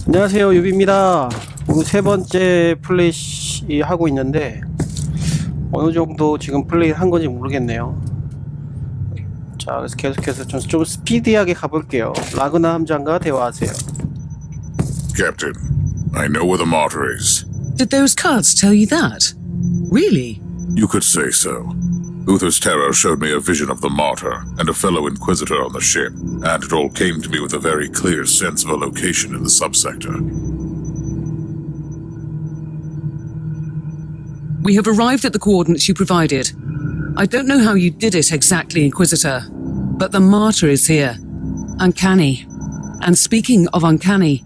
안녕하세요, 유비입니다. 오늘 세 번째 플레이 하고 있는데 어느 정도 지금 플레이 한 건지 모르겠네요. 자, 그래서 계속해서 좀 스피디하게 가볼게요. 라그나 함장과 대화하세요. Captain, I know where the martyr is. Did those cards tell you that? Really? You could say so. Uther's terror showed me a vision of the martyr and a fellow inquisitor on the ship, and it all came to me with a very clear sense of a location in the subsector. We have arrived at the coordinates you provided. I don't know how you did it exactly, Inquisitor, but the martyr is here. Uncanny. And speaking of uncanny,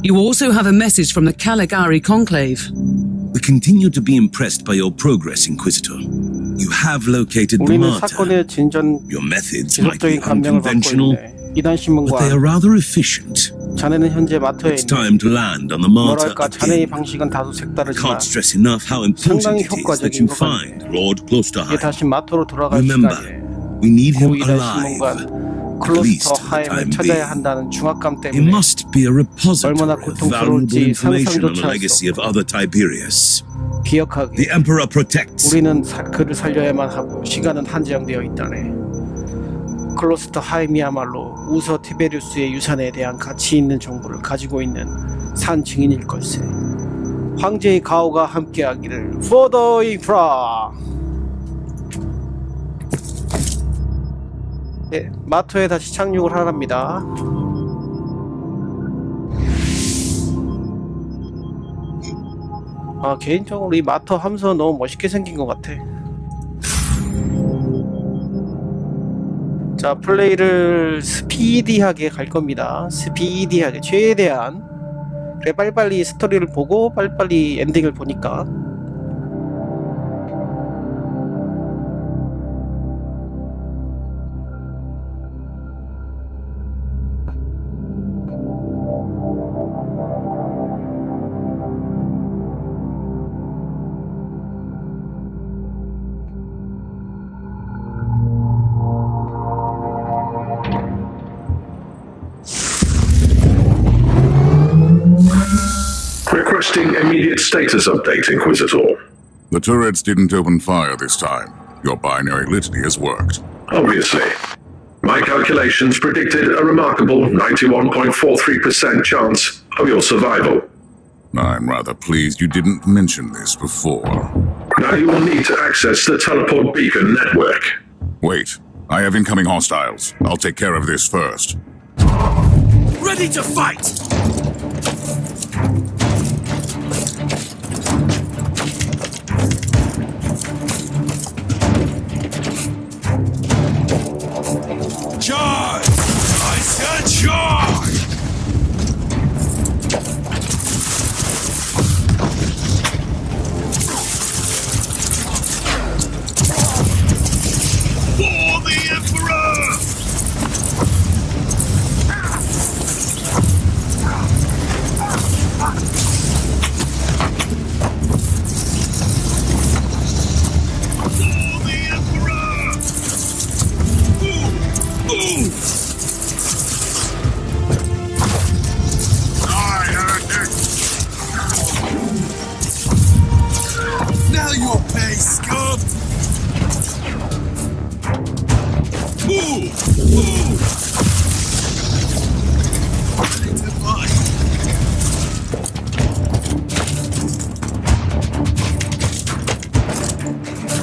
you also have a message from the Caligari Conclave. We continue to be impressed by your progress, Inquisitor. You have located the 우리는 martyr. 사건의 진전 Your methods might be 지속적인 감명을 받고 unconventional, 있네. 이단 신문과 but they are rather efficient. 자네는 현재 마터에 It's 있네. time to land on the martyr 뭐랄까 자네의 again. 방식은 다소 I 색다르지만 can't stress enough how important 상당히 it is that 효과적인 you 것 find 같네. Lord 이제 Klosterheim. 다시 마토로 돌아갈 Remember, 시간이에요. we need him 고이단 alive. 신문관 At least 클로스터 for the 하임을 time 찾아야 being. 한다는 중압감 He 때문에 must be a repository 얼마나 of valuable 고통스러울지 information on the 상상조차 legacy of other Tiberius. 기억하기. The Emperor protects. 우리는 그를 살려야만 하고 시간은 한정되어 있다네. 클로스터 하임이야말로 우서 티베리우스의 유산에 대한 가치 있는 정보를 가지고 있는 산 증인일 걸세. 황제의 가호가 함께하기를. For the Emperor. 네, 마토에 다시 착륙을 하랍니다. 아, 개인적으로 이 마토 함선 너무 멋있게 생긴 것 같아. 자, 플레이를 스피디하게 갈 겁니다. 스피디하게 최대한. 그래, 빨리빨리 스토리를 보고 빨리빨리 엔딩을 보니까. Requesting immediate status update, Inquisitor. The turrets didn't open fire this time. Your binary litany has worked. Obviously. My calculations predicted a remarkable 91.43% chance of your survival. I'm rather pleased you didn't mention this before. Now you will need to access the teleport beacon network. Wait, I have incoming hostiles. I'll take care of this first. Ready to fight! Charge! I said charge! For the Emperor! Now you'll pay, scum!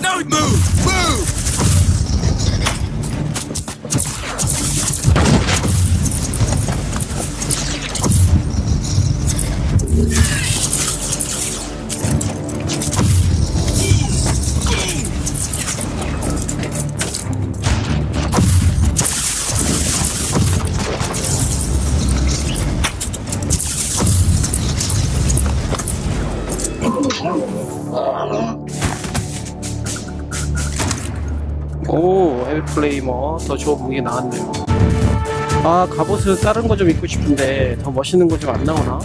Now move! Move! 오, 헬플레이머 더 좋은 무기 나왔네요. 아, 갑옷은 다른 거 좀 입고 싶은데 더 멋있는 거 좀 안 나오나?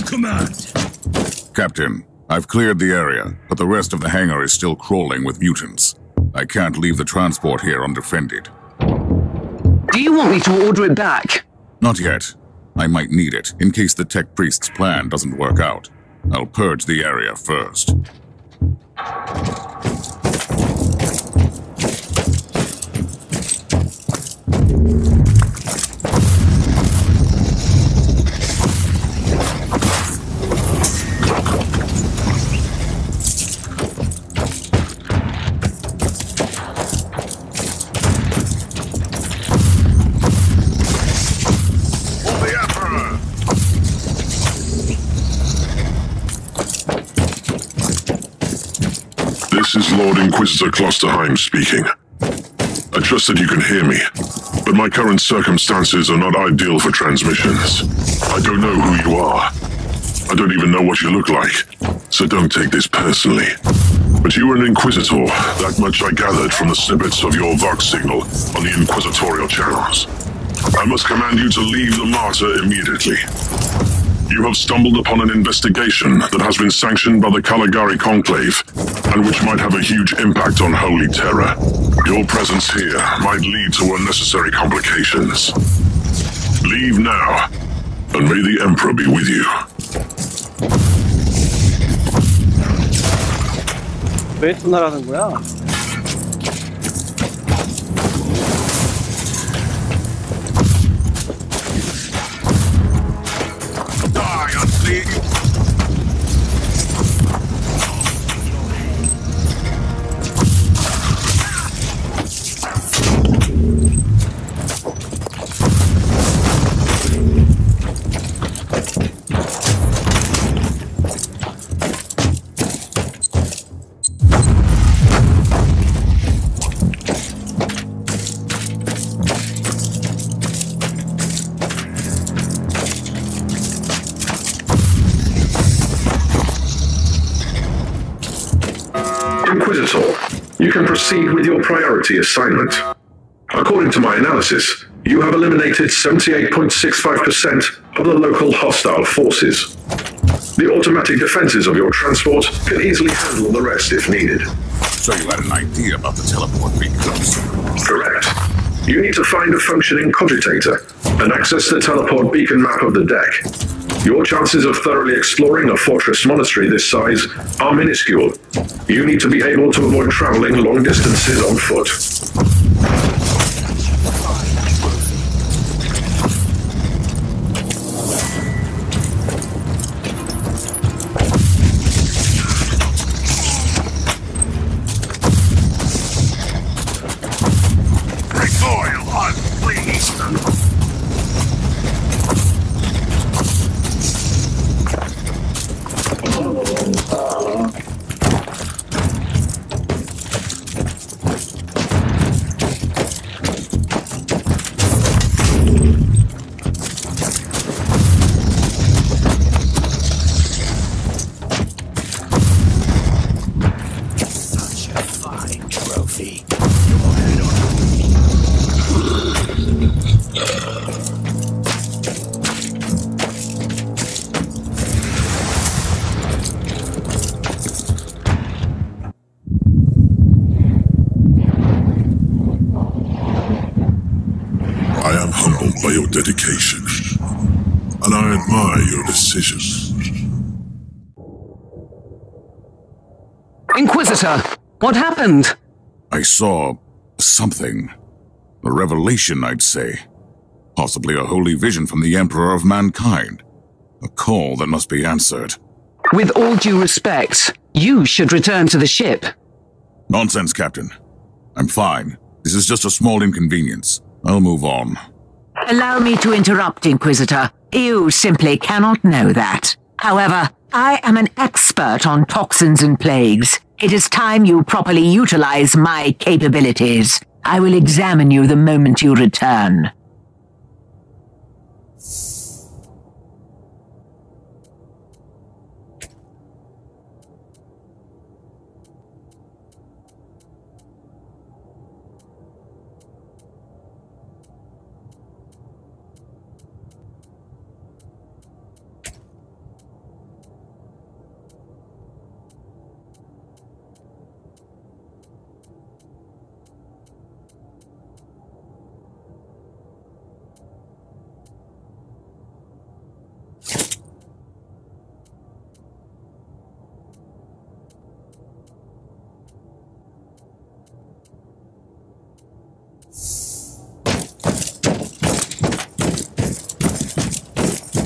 command. Captain, I've cleared the area, but the rest of the hangar is still crawling with mutants. I can't leave the transport here undefended. Do you want me to order it back? Not yet. I might need it, in case the tech priest's plan doesn't work out. I'll purge the area first. This is Lord Inquisitor Klosterheim speaking. I trust that you can hear me, but my current circumstances are not ideal for transmissions. I don't know who you are. I don't even know what you look like, so don't take this personally. But you were an Inquisitor, that much I gathered from the snippets of your Vox signal on the Inquisitorial channels. I must command you to leave the Martyr immediately. You have stumbled upon an investigation that has been sanctioned by the Caligari Conclave, and which might have a huge impact on Holy Terror. Your presence here might lead to unnecessary complications. Leave now, and may the Emperor be with you. 왜 투나라는 거야? Inquisitor, you can proceed with your priority assignment. According to my analysis, you have eliminated 78.65% of the local hostile forces. The automatic defenses of your transport can easily handle the rest if needed. So you had an idea about the teleport beacons? Correct. You need to find a functioning cogitator and access the teleport beacon map of the deck. Your chances of thoroughly exploring a fortress monastery this size are minuscule. You need to be able to avoid traveling long distances on foot. Dedication, and I admire your decision. Inquisitor, what happened? I saw something. A revelation, I'd say. Possibly a holy vision from the Emperor of Mankind. A call that must be answered. With all due respect, you should return to the ship. Nonsense, Captain. I'm fine. This is just a small inconvenience. I'll move on. Allow me to interrupt, Inquisitor. You simply cannot know that. However, I am an expert on toxins and plagues. It is time you properly utilize my capabilities. I will examine you the moment you return.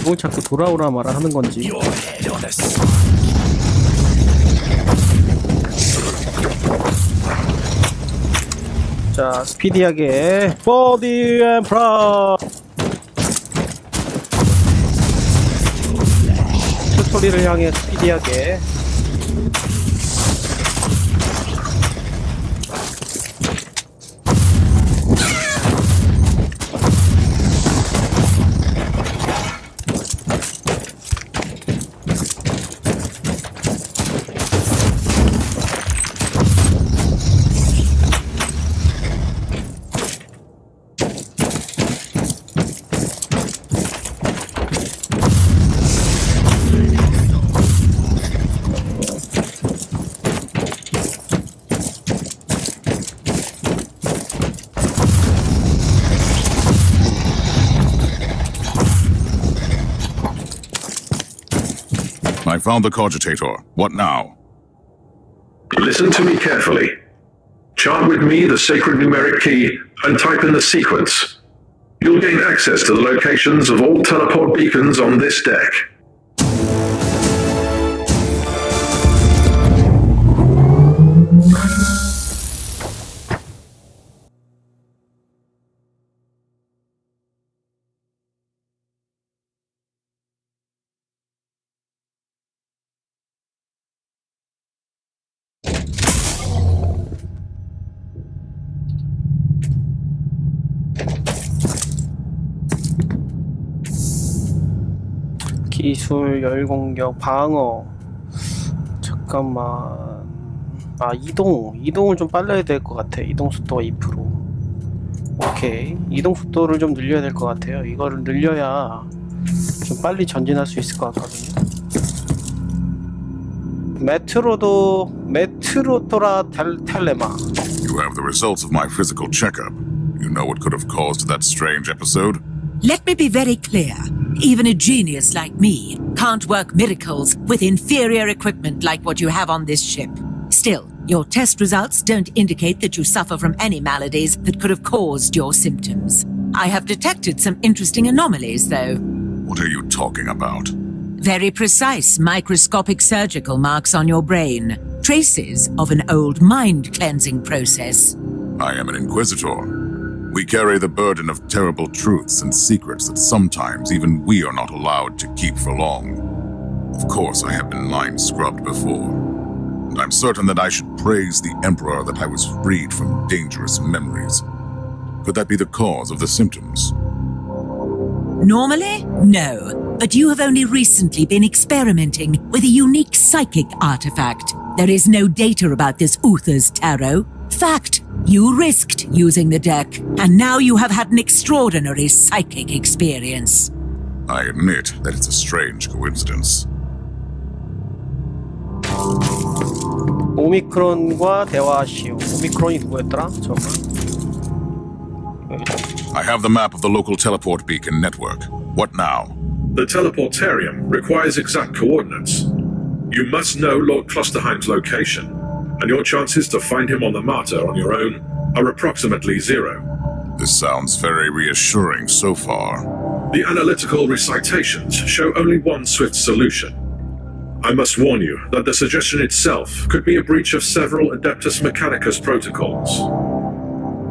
뭘 자꾸 돌아오라 말아 하는 건지. 자, 스피디하게 버디 앤 프라 튜토리를 향해 스피디하게. I found the cogitator. What now? Listen to me carefully. Chant with me the sacred numeric key and type in the sequence. You'll gain access to the locations of all teleport beacons on this deck. 기술, 열공격, 방어. 잠깐만. 아, 이동을 좀 빨라야 될 것 같아. 이동 속도가 2%. 오케이. 이동 속도를 좀 늘려야 될 것 같아요. 이거를 늘려야 좀 빨리 전진할 수 있을 것 같거든요. 메트로토라 텔레마. You have the results of my physical checkup. You know what could have caused that strange episode? Let me be very clear. Even a genius like me can't work miracles with inferior equipment like what you have on this ship. Still, your test results don't indicate that you suffer from any maladies that could have caused your symptoms. I have detected some interesting anomalies, though. What are you talking about? Very precise microscopic surgical marks on your brain. Traces of an old mind-cleansing process. I am an inquisitor. We carry the burden of terrible truths and secrets that sometimes even we are not allowed to keep for long. Of course, I have been line-scrubbed before, and I'm certain that I should praise the Emperor that I was freed from dangerous memories. Could that be the cause of the symptoms? Normally, no. But you have only recently been experimenting with a unique psychic artifact. There is no data about this Uther's tarot. Fact, you risked using the deck, and now you have had an extraordinary psychic experience. I admit that it's a strange coincidence. 오미크론과 대화하시오. 오미크론이 누구였더라? 정말. I have the map of the local teleport beacon network. What now? The teleportarium requires exact coordinates. You must know Lord Klosterheim's location, and your chances to find him on the Martyr on your own are approximately 0. This sounds very reassuring so far. The analytical recitations show only one swift solution. I must warn you that the suggestion itself could be a breach of several Adeptus Mechanicus protocols.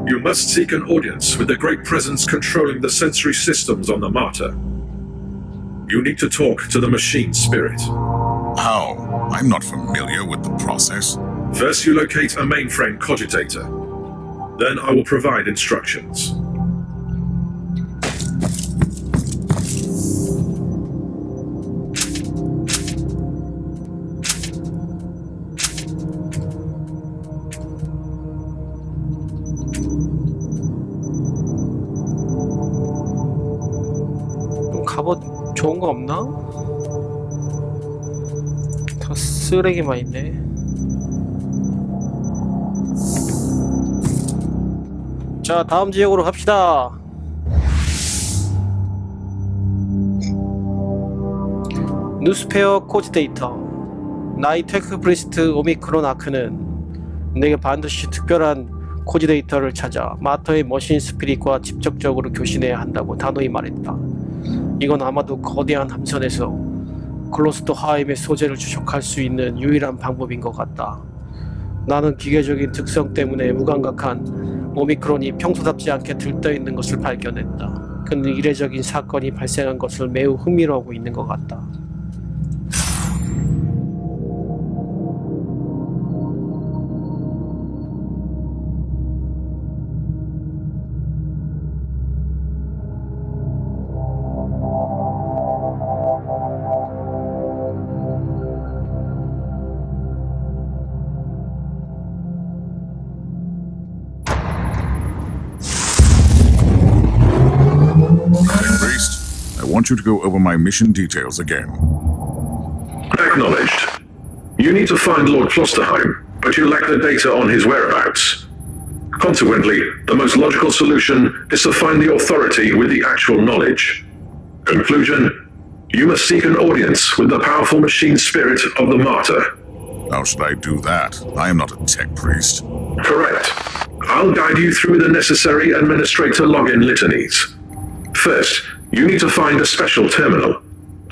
You must seek an audience with the great presence controlling the sensory systems on the Martyr. You need to talk to the machine spirit. How? I'm not familiar with the process. First, you locate a mainframe cogitator. Then I will provide instructions. 갑옷 좋은 거 없나? 다 쓰레기만 있네. 자, 다음 지역으로 갑시다. 뉴스페어 코지데이터. 나이 테크 프리스트 오미크론 아크는 내게 반드시 특별한 코지데이터를 찾아 마터의 머신 스피릿과 직접적으로 교신해야 한다고 단호히 말했다. 이건 아마도 거대한 함선에서 클로스터 하임의 소재를 추적할 수 있는 유일한 방법인 것 같다. 나는 기계적인 특성 때문에 무감각한 오미크론이 평소답지 않게 들떠있는 것을 발견했다. 그는 이례적인 사건이 발생한 것을 매우 흥미로워하고 있는 것 같다. I want you to go over my mission details again. Acknowledged. You need to find Lord Klosterheim, but you lack the data on his whereabouts. Consequently, the most logical solution is to find the authority with the actual knowledge. Conclusion: you must seek an audience with the powerful machine spirit of the martyr. How should I do that? I am not a tech priest. Correct. I'll guide you through the necessary administrator login litanies. First, you need to find a special terminal,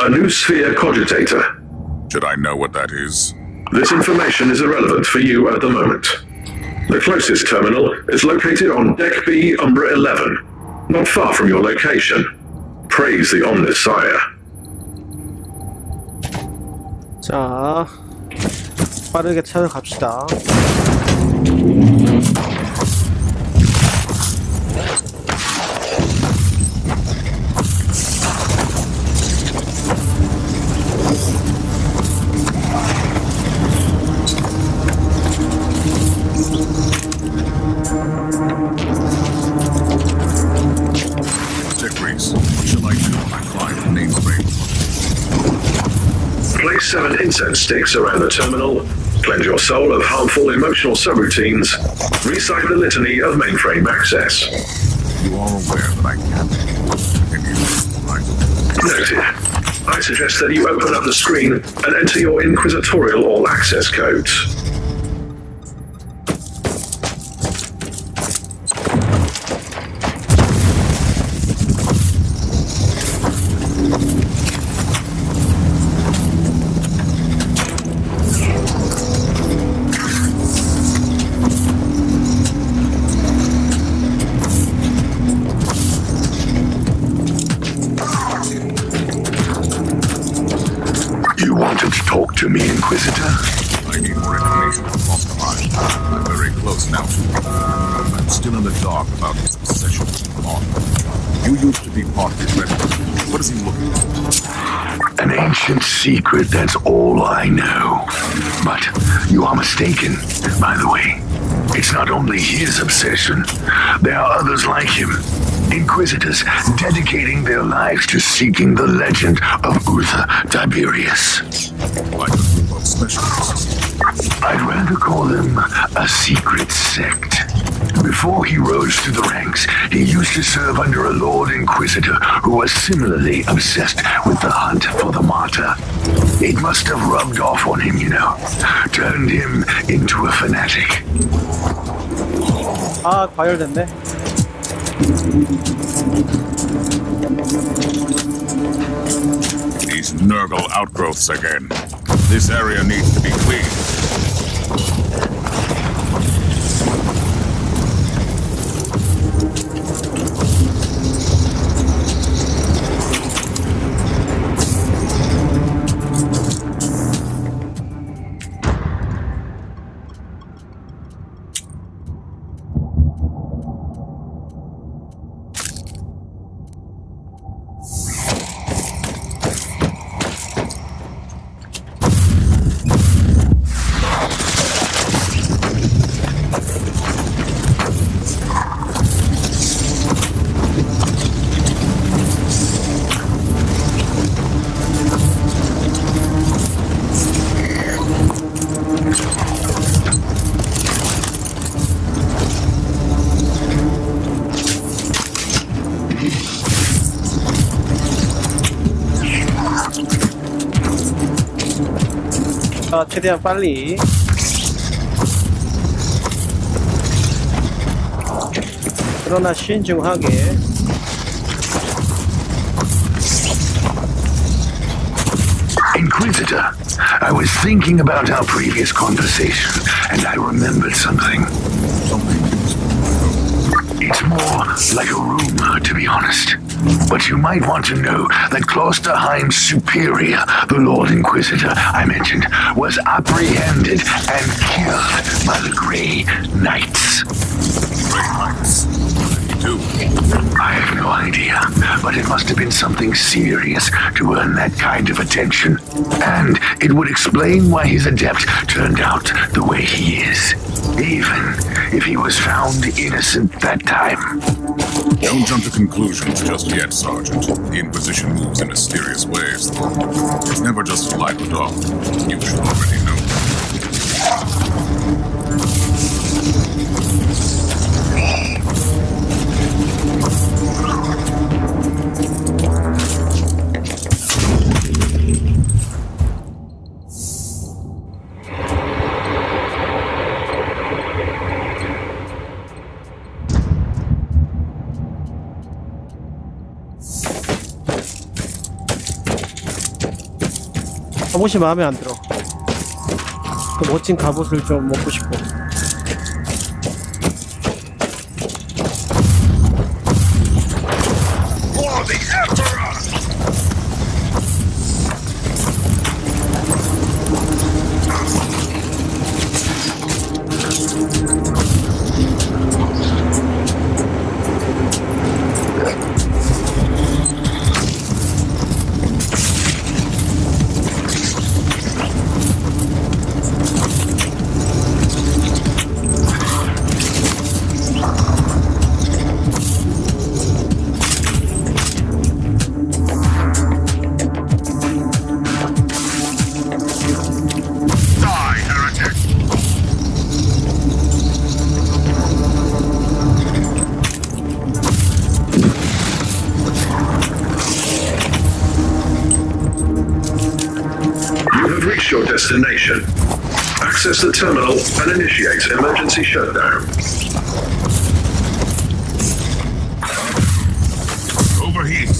a new sphere cogitator. Should I know what that is? This information is irrelevant for you at the moment. The closest terminal is located on Deck B, Umbra 11, not far from your location. Praise the Omnisire. 자, 빠르게 찾아갑시다. Place 7 incense sticks around the terminal, cleanse your soul of harmful emotional subroutines, recite the litany of mainframe access. You are aware that I can't continue, right? Noted. I suggest that you open up the screen and enter your inquisitorial all-access codes. To me, Inquisitor? I need more information from Klosterheim. I'm very close now to him. I'm still in the dark about his obsession with the law. You used to be part of his regiment. What is he looking for? An ancient secret, that's all I know. But you are mistaken, by the way. It's not only his obsession. There are others like him. Inquisitors dedicating their lives to seeking the legend of Uther Tiberius. Why don't you both specialists? I'd rather call them a secret sect. Before he rose to the ranks, he used to serve under a Lord Inquisitor who was similarly obsessed with the hunt for the martyr. It must have rubbed off on him, you know. Turned him into a fanatic. 아, 과열됐네. These Nurgle outgrowths again. This area needs to be cleaned. 최대한 빨리. 그러나 신중하게. I was thinking about our previous conversation, and I remembered something. It's more like a rumor, to be honest. But you might want to know that Klosterheim's superior, the Lord Inquisitor I mentioned, was apprehended and killed by the Grey Knights. Grey Knights? I have no idea, but it must have been something serious to earn that kind of attention. And it would explain why his adept turned out the way he is, even if he was found innocent that time. Don't jump to conclusions just yet, Sergeant. The Inquisition moves in mysterious ways. It's never just light or dark. You should already know. 갑옷이 마음에 안 들어. 그 멋진 갑옷을 좀 먹고 싶고. Your destination. Access the terminal and initiate emergency shutdown. Overheat.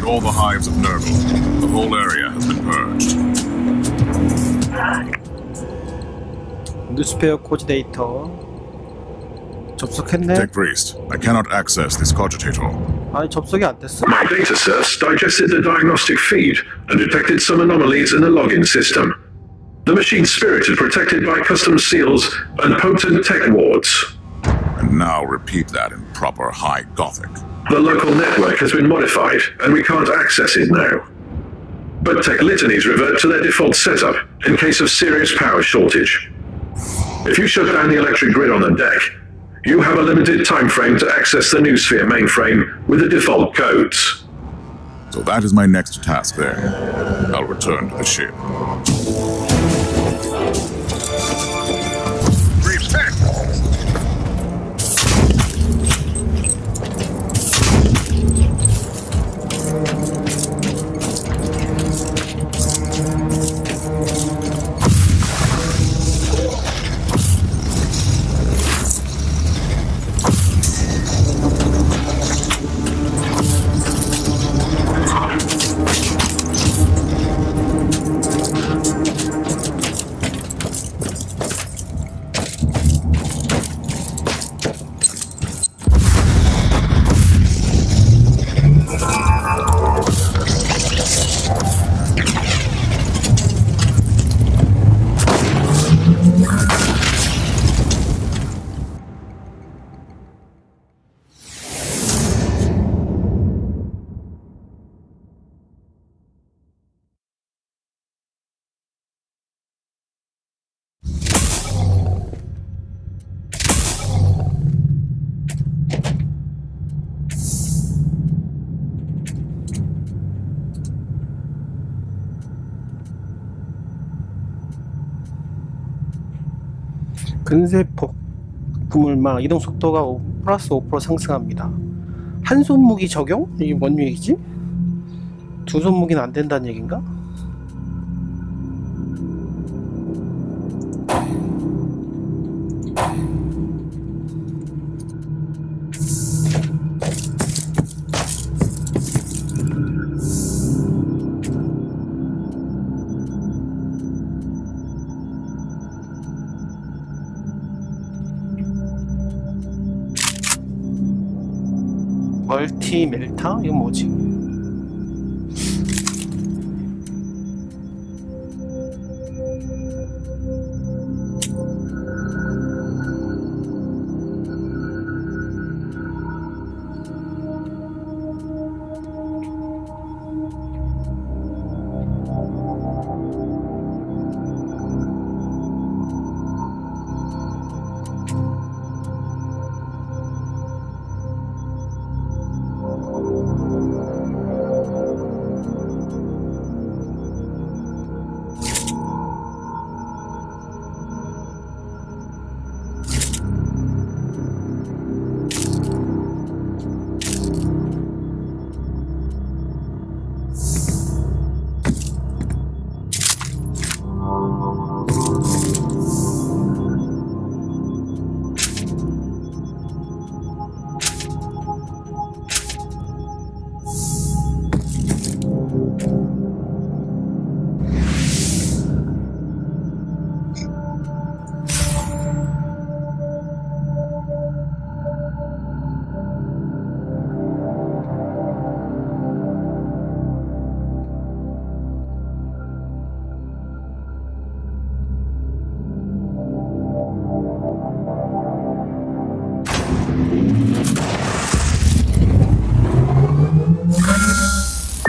All the hives of Nurgle. The whole area has been purged. 뉴스페어 코디네이터 접속했네. Tech Priest, I cannot access this cogitator. 아니 접속이 안 됐어. My data sets digested the diagnostic feed and detected some anomalies in the login system. The machine's spirit is protected by custom seals and potent tech wards. And now repeat that in proper High Gothic. The local network has been modified, and we can't access it now. But tech litanies revert to their default setup in case of serious power shortage. If you shut down the electric grid on the deck, you have a limited time frame to access the Noosphere mainframe with the default codes. So that is my next task there. I'll return to the ship. 근세폭 그물망 이동 속도가 플러스 5% 상승합니다. 한 손 무기 적용? 이게 뭔 얘기지? 두 손 무기는 안 된다는 얘긴가? 멀티 멜타? 이건 뭐지?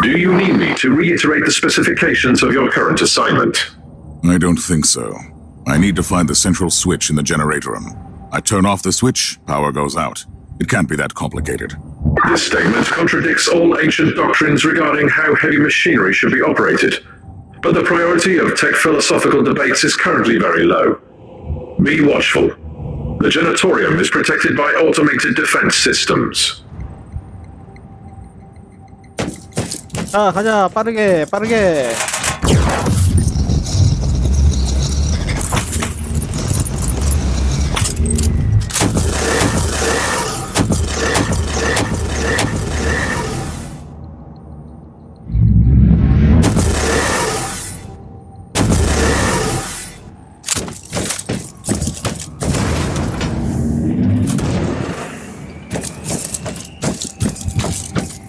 Do you need me to reiterate the specifications of your current assignment? I don't think so. I need to find the central switch in the generator room. I turn off the switch, power goes out. It can't be that complicated. This statement contradicts all ancient doctrines regarding how heavy machinery should be operated. But the priority of tech philosophical debates is currently very low. Be watchful. The Genatorium is protected by automated defense systems. 자, 가자. 빠르게, 빠르게.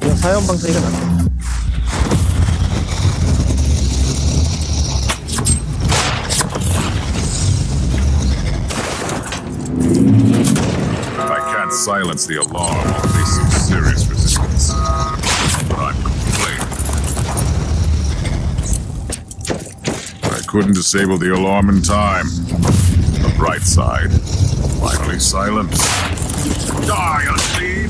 이거 사연 방송이가 낫네. Silence the alarm, I'll face some serious resistance. But I'm complaining. I couldn't disable the alarm in time. The bright side. Finally silence. Die, unseen!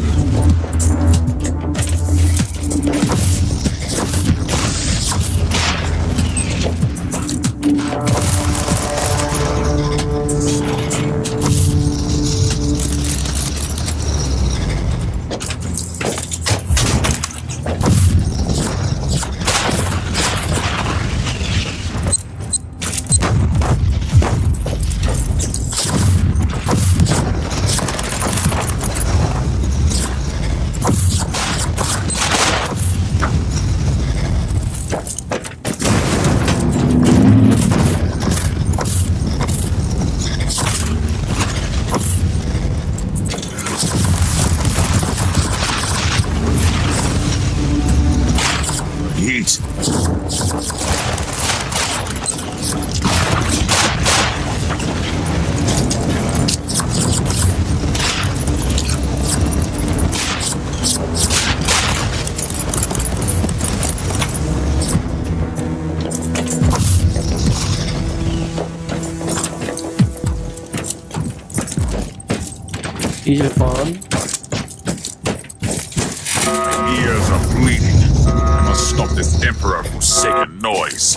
My ears are bleeding. I must stop this Emperor-forsaken noise.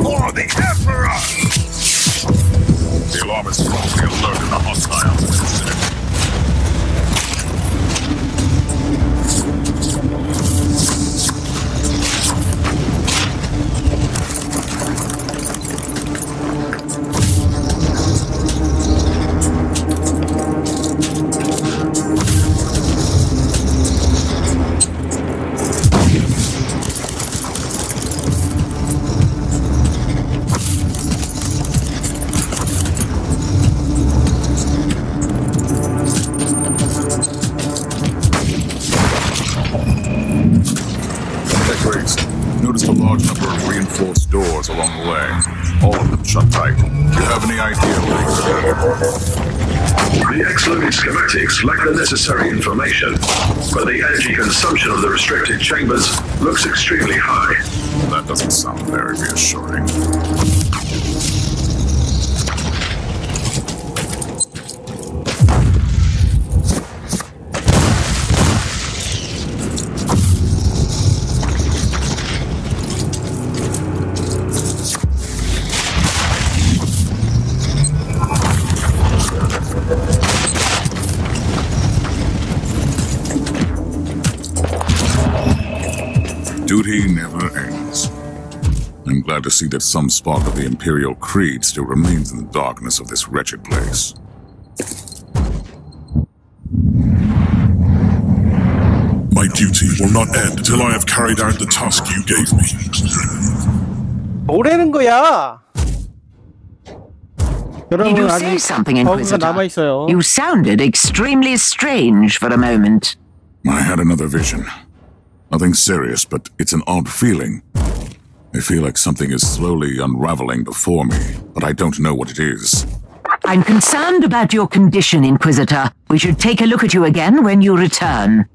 For the Emperor! The alarm is strongly alert in the hostile vicinity. Noticed a large number of reinforced doors along the way. All of them shut tight. Do you have any idea what The X-loaded schematics lack the necessary information, but the energy consumption of the restricted chambers looks extremely high. That doesn't sound very reassuring. Duty never ends. I'm glad to see that some spark of the Imperial Creed still remains in the darkness of this wretched place. My duty will not end until I have carried out the task you gave me. 뭐라는 거야? Did 여러분 you say 아직 something, 버그가 남아 Inquisitor? 있어요. You sounded extremely strange for a moment. I had another vision. Nothing serious, but it's an odd feeling. I feel like something is slowly unraveling before me, but I don't know what it is. I'm concerned about your condition, Inquisitor. We should take a look at you again when you return.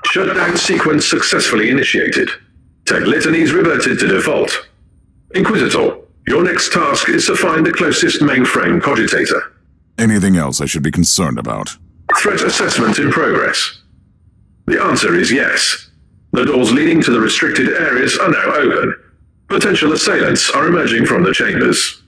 Shutdown sequence successfully initiated. Tech litanies reverted to default. Inquisitor, your next task is to find the closest mainframe cogitator. Anything else I should be concerned about? Threat assessment in progress. The answer is yes. The doors leading to the restricted areas are now open. Potential assailants are emerging from the chambers.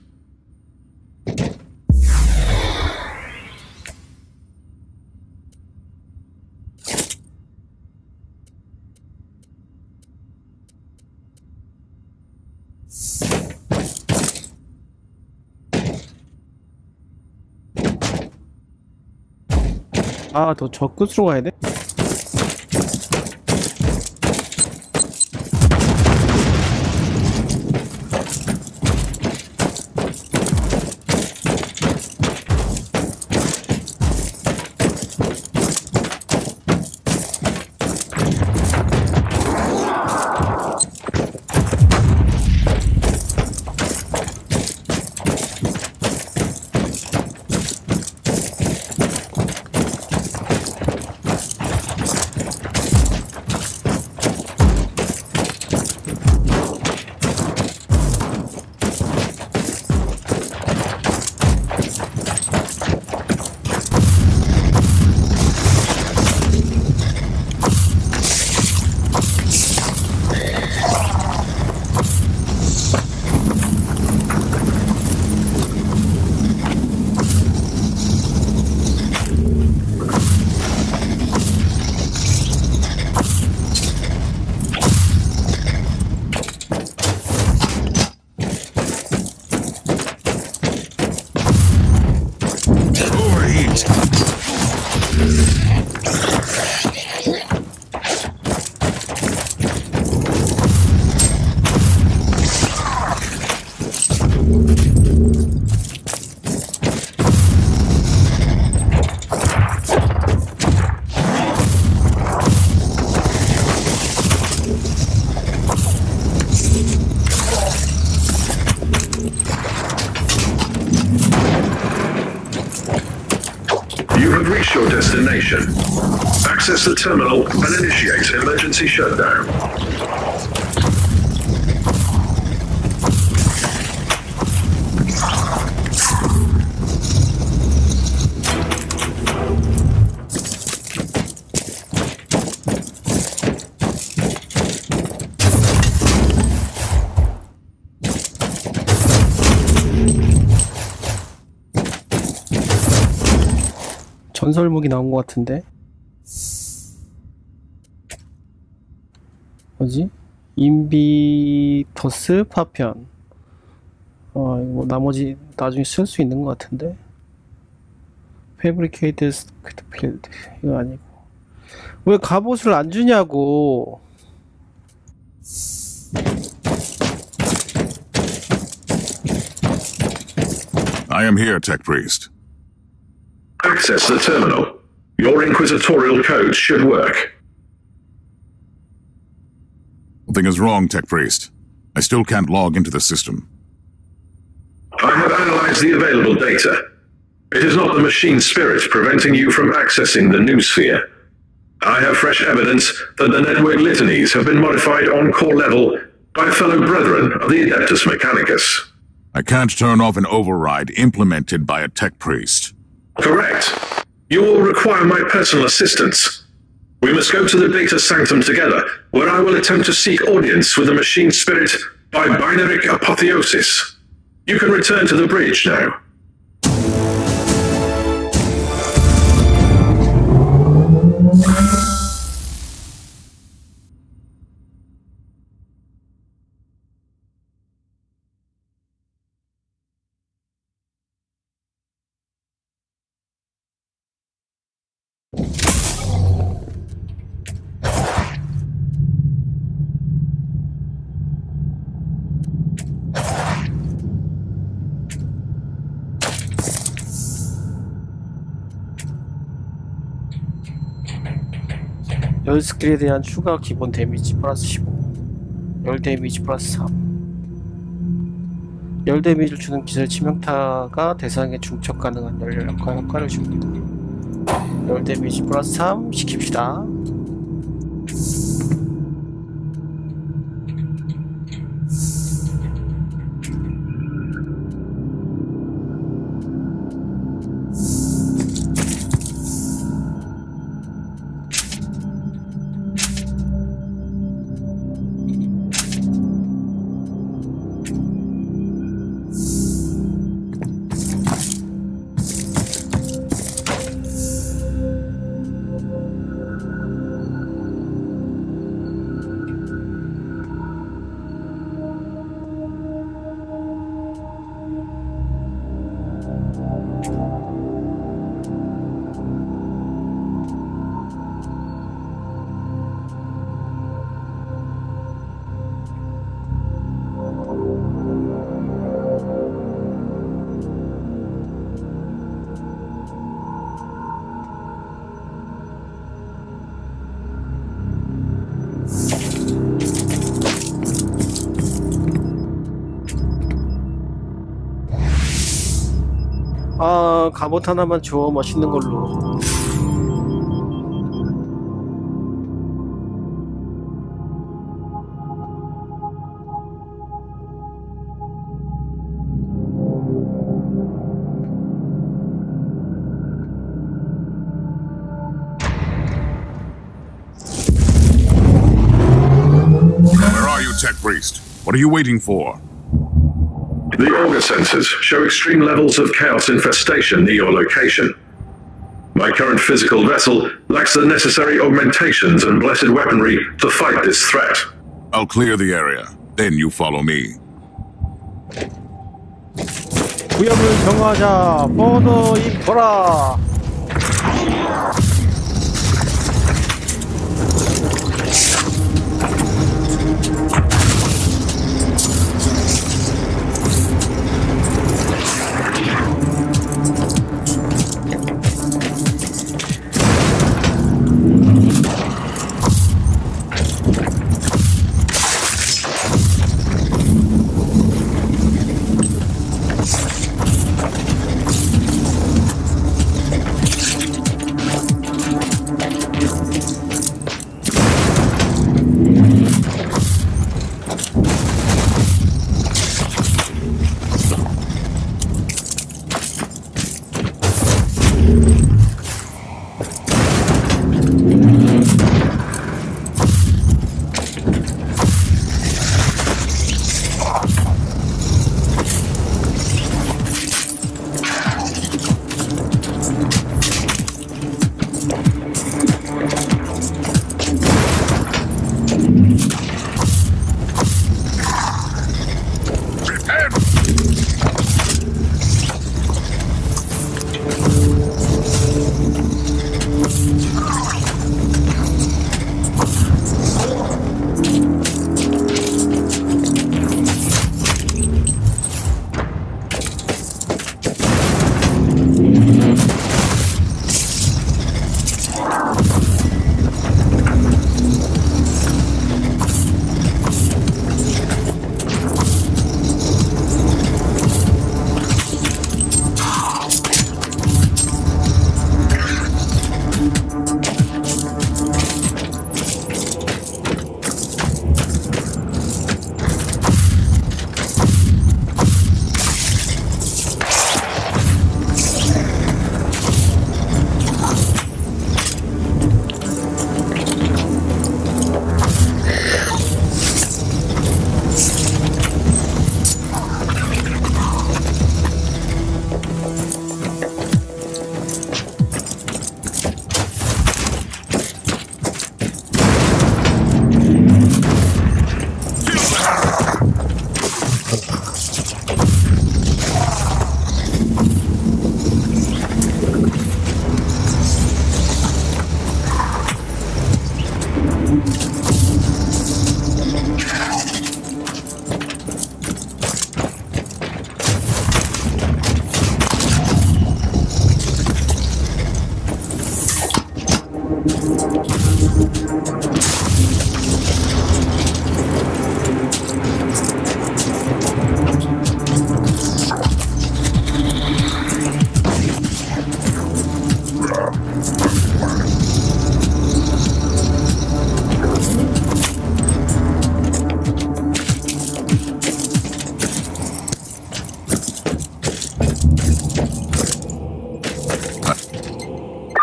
아, 더 저 끝으로 가야 돼? have reached your destination. Access the terminal and initiate emergency shutdown. 전설무기 나온 것 같은데? 뭐지? 인비터스 파편. 이거 뭐 나머지 나중에 쓸 수 있는 것 같은데? Fabricated Field. 이거 아니고. 왜 갑옷을 안 주냐고! I am here, Tech Priest. Access the terminal. Your inquisitorial code should work. Something is wrong, Tech Priest. I still can't log into the system. I have analyzed the available data. It is not the machine spirit preventing you from accessing the new sphere. I have fresh evidence that the network litanies have been modified on core level by fellow brethren of the Adeptus Mechanicus. I can't turn off an override implemented by a Tech Priest. Correct. You will require my personal assistance. We must go to the data sanctum together, where I will attempt to seek audience with the machine spirit by binary apotheosis. You can return to the bridge now. 열 스킬에 대한 추가 기본 데미지 플러스 15, 열 데미지 플러스 3. 열 데미지를 주는 기술 치명타가 대상에 중첩 가능한 열력과 효과를 줍니다. 열 데미지 플러스 3 시킵시다. 갑옷 하나만 줘. 멋있는 걸로. Where are you, Tech Priest? What are you waiting for? The auger sensors show extreme levels of chaos infestation near your location. My current physical vessel lacks the necessary augmentations and blessed weaponry to fight this threat. I'll clear the area. Then you follow me. 구역을 경화하자. 뻗어 입거라.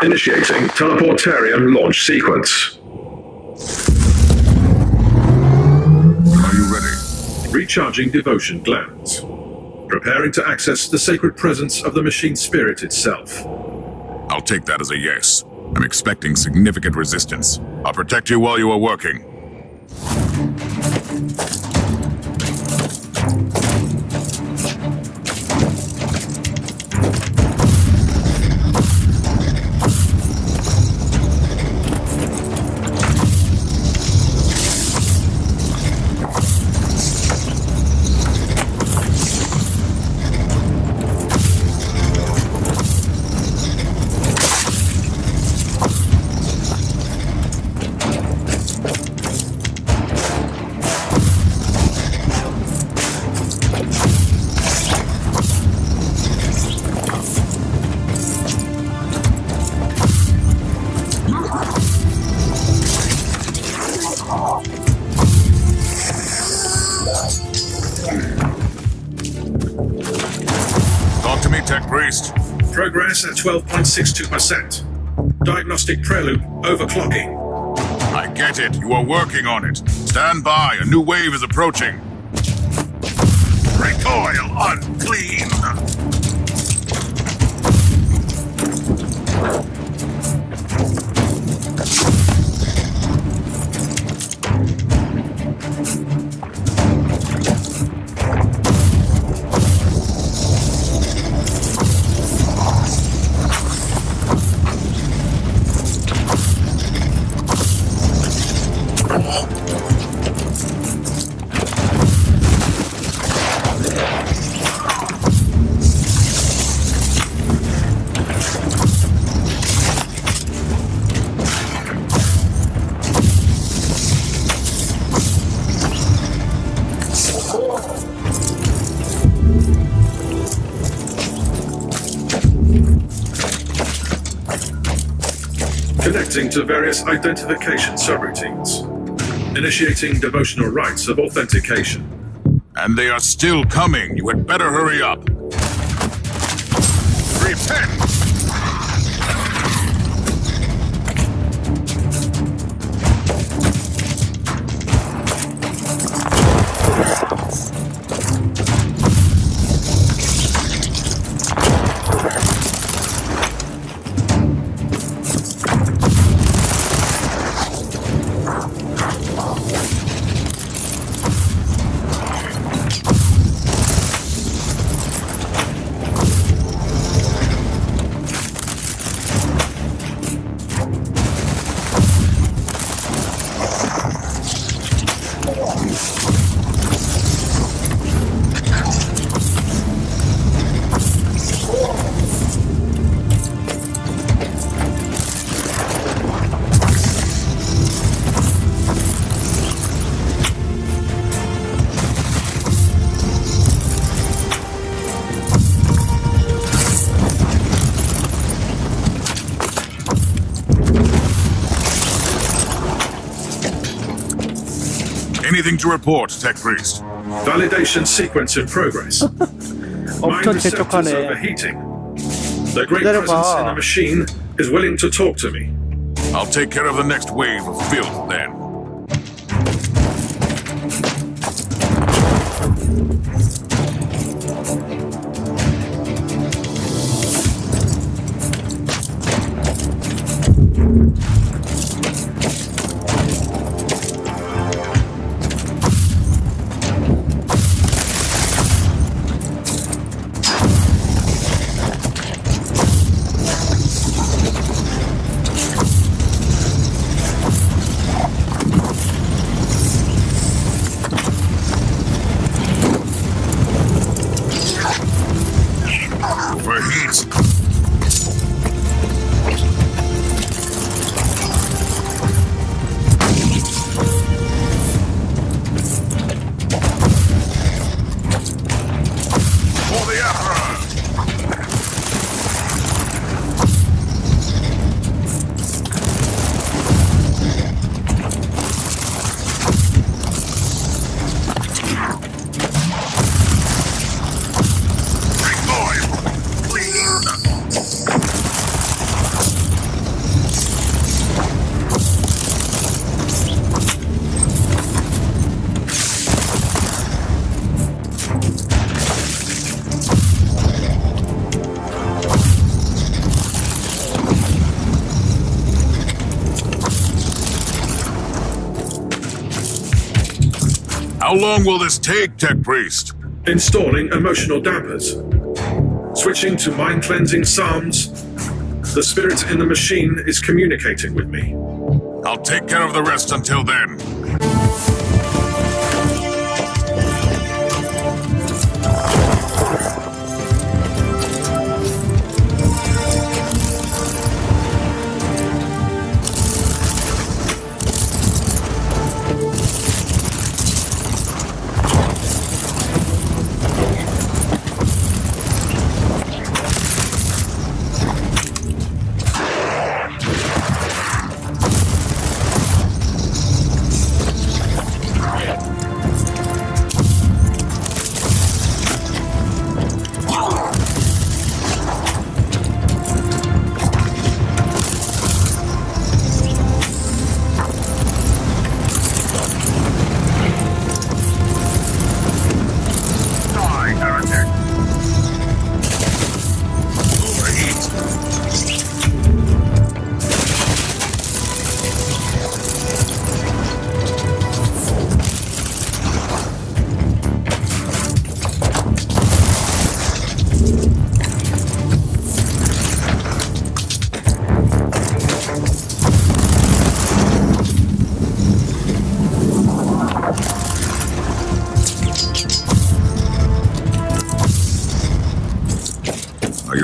Initiating teleportarium launch sequence. Are you ready? Recharging devotion glands. Preparing to access the sacred presence of the machine spirit itself. I'll take that as a yes. I'm expecting significant resistance. I'll protect you while you are working. Talk to me, Tech Priest. Progress at 12.62%. Diagnostic prelude overclocking. I get it. You are working on it. Stand by. A new wave is approaching. Recoil unclean. Connecting to various identification subroutines. Initiating devotional rites of authentication. And they are still coming. You had better hurry up. Repent! Anything to report, Tech Priest? Validation sequence in progress. Mind 엄청 receptors 재촉하네. overheating. The great 기다려봐. presence in the machine is willing to talk to me. I'll take care of the next wave of filth then. How long will this take, Tech Priest? Installing emotional dampers. Switching to mind-cleansing psalms. The spirit in the machine is communicating with me. I'll take care of the rest until then.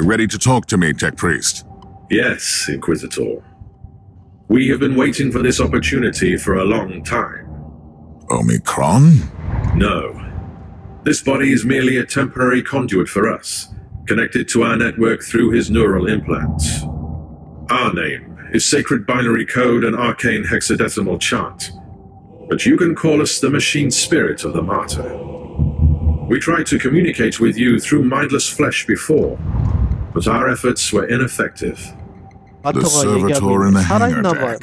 Ready to talk to me, Tech Priest? Yes, Inquisitor. We have been waiting for this opportunity for a long time. Omicron? No. This body is merely a temporary conduit for us, connected to our network through his neural implants. Our name is Sacred Binary Code and Arcane Hexadecimal Chant, but you can call us the Machine Spirit of the Martyr. We tried to communicate with you through mindless flesh before, but our efforts were ineffective. The servitor in the hangar deck.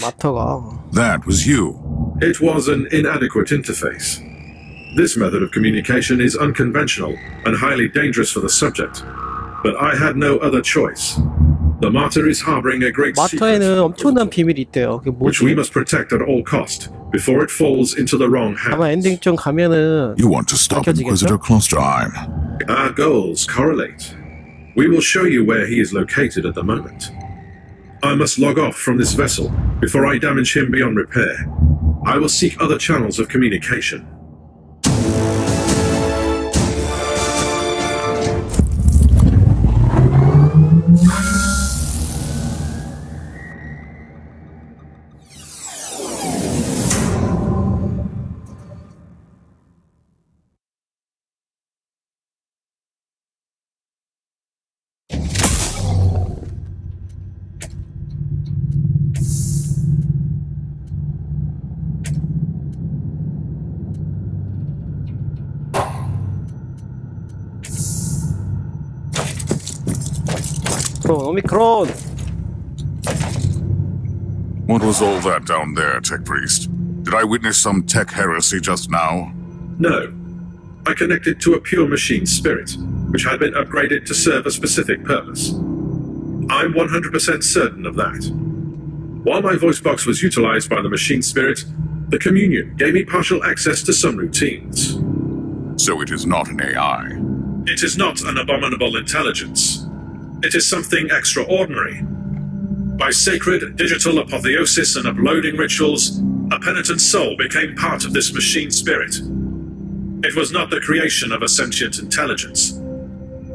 That was you. It was an inadequate interface. This method of communication is unconventional and highly dangerous for the subject, but I had no other choice. The Martyr is harboring a great secret, 마터에는 엄청난 비밀이 있대요. 그게 which we 뭐지? must protect at all cost before it falls into the wrong 아마 hands. 엔딩 좀 가면은 You want to stop Inquisitor Klosterheim. Our goals correlate. We will show you where he is located at the moment. I must log off from this vessel before I damage him beyond repair. I will seek other channels of communication. 오미크론! What was all that down there, Tech Priest? Did I witness some tech heresy just now? No. I connected to a pure machine spirit, which had been upgraded to serve a specific purpose. I'm 100% certain of that. While my voice box was utilized by the machine spirit, the communion gave me partial access to some routines. So it is not an AI. It is not an abominable intelligence. It is something extraordinary. By sacred digital apotheosis and uploading rituals, a penitent soul became part of this machine spirit. It was not the creation of a sentient intelligence,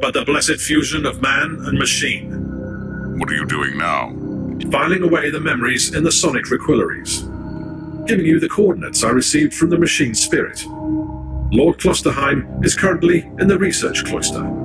but the blessed fusion of man and machine. What are you doing now? Filing away the memories in the sonic requillaries. Giving you the coordinates I received from the machine spirit. Lord Klosterheim is currently in the research cloister.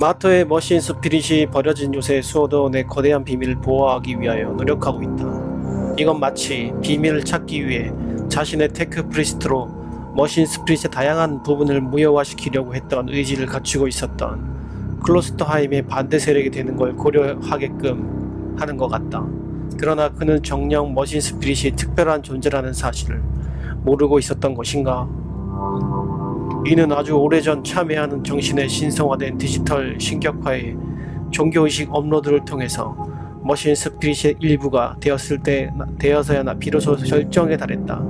마터의 머신 스피릿이 버려진 요새의 수호도원의 거대한 비밀을 보호하기 위하여 노력하고 있다. 이건 마치 비밀을 찾기 위해 자신의 테크 프리스트로 머신 스피릿의 다양한 부분을 무효화시키려고 했던 의지를 갖추고 있었던 클로스터하임의 반대 세력이 되는 걸 고려하게끔 하는 것 같다. 그러나 그는 정녕 머신 스피릿이 특별한 존재라는 사실을 모르고 있었던 것인가? 이는 아주 오래전 참여하는 정신의 신성화된 디지털 신격화의 종교의식 업로드를 통해서 머신 스피릿의 일부가 되어서야 비로소 절정에 달했다.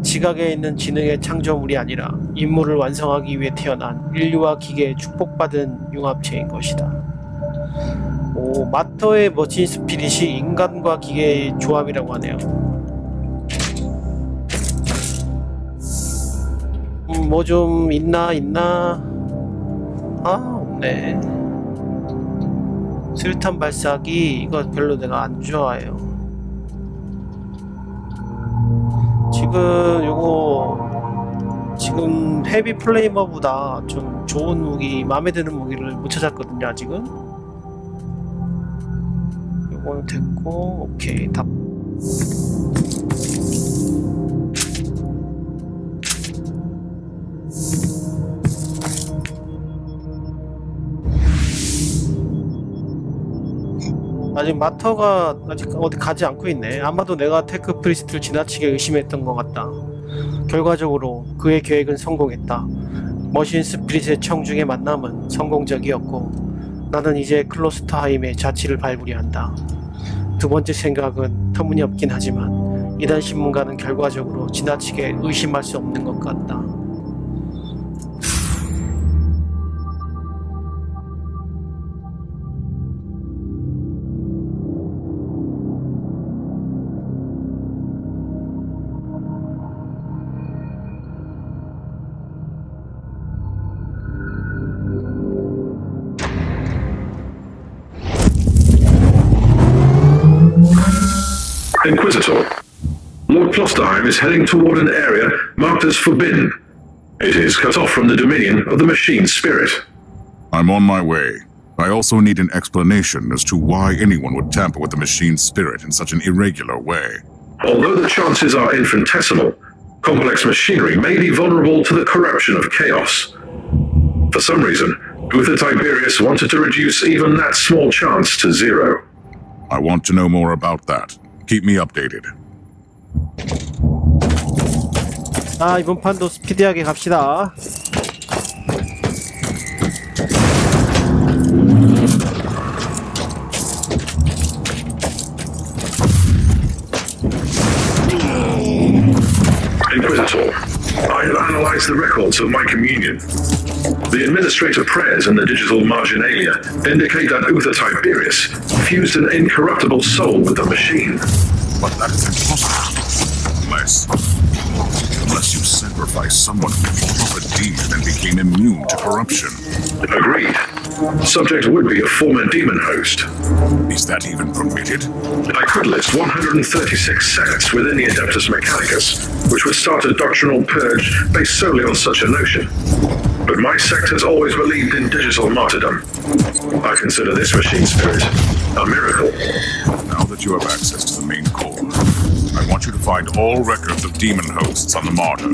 지각에 있는 지능의 창조물이 아니라 임무를 완성하기 위해 태어난 인류와 기계의 축복받은 융합체인 것이다. 오, 마터의 머신 스피릿이 인간과 기계의 조합이라고 하네요. 뭐 좀 있나? 아, 없네. 수류탄 발사기, 이거 별로 내가 안 좋아해요. 지금 헤비 플레이머보다 좀 좋은 무기, 마음에 드는 무기를 못 찾았거든요, 아직은. 요거는 됐고, 오케이. 다. 아직 마터가 아직 어디 가지 않고 있네. 아마도 내가 테크 프리스트를 지나치게 의심했던 것 같다. 결과적으로 그의 계획은 성공했다. 머신 스피릿의 청중의 만남은 성공적이었고 나는 이제 클로스터하임의 자취를 발굴해야 한다. 두 번째 생각은 터무니없긴 하지만 이단 신문가는 결과적으로 지나치게 의심할 수 없는 것 같다. Inquisitor, Lord Klosterheim is heading toward an area marked as forbidden. It is cut off from the dominion of the machine spirit. I'm on my way. I also need an explanation as to why anyone would tamper with the machine spirit in such an irregular way. Although the chances are infinitesimal, complex machinery may be vulnerable to the corruption of chaos. For some reason, Uther Tiberius wanted to reduce even that small chance to zero. I want to know more about that. Keep me updated. 아, 이번 판도 스피디하게 갑시다. Inquisitor, I have analyzed the records of my communion. The administrator prayers and the digital marginalia indicate that Uther Tiberius fused an incorruptible soul with the machine. But that is impossible. Unless you sacrifice someone who thought of a deed and became immune to corruption. Agreed. Subject would be a former demon host. Is that even permitted? I could list 136 sects within the Adeptus Mechanicus, which would start a doctrinal purge based solely on such a notion. But my sect has always believed in digital martyrdom. I consider this machine spirit a miracle. Now that you have access to the main core, I want you to find all records of demon hosts on the martyr.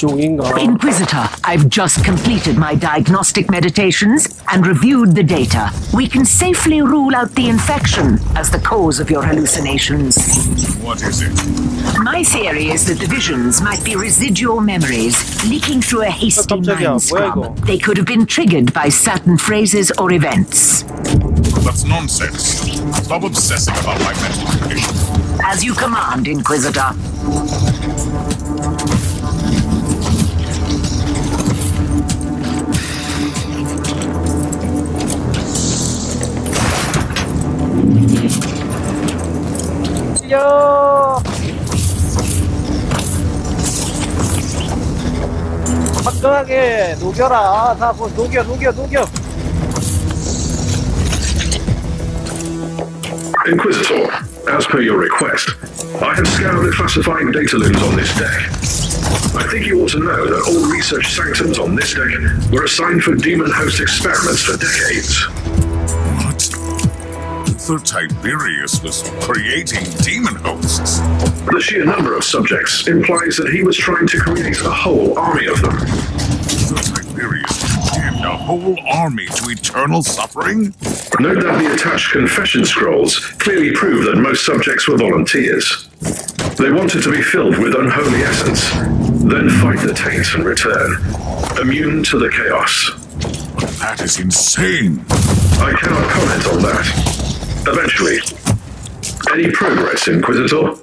Inquisitor, I've just completed my diagnostic meditations and reviewed the data. We can safely rule out the infection as the cause of your hallucinations. What is it? My theory is that the visions might be residual memories leaking through a hasty mind scrub. They could have been triggered by certain phrases or events. That's nonsense. Stop obsessing about my mental condition. As you command, Inquisitor. 야! 화끈하게 녹여라. 다 뭐 녹여. Inquisitor, as per your request, I have scoured the classified data looms on this deck. I think you ought to know that all research sanctums on this deck were assigned for demon host experiments for decades. Uther Tiberius was creating demon hosts. The sheer number of subjects implies that he was trying to create a whole army of them. Uther Tiberius condemned a whole army to eternal suffering? Note that the attached confession scrolls clearly prove that most subjects were volunteers. They wanted to be filled with unholy essence. then fight the taint and return, immune to the chaos. That is insane. I cannot comment on that. Eventually. Any progress, Inquisitor?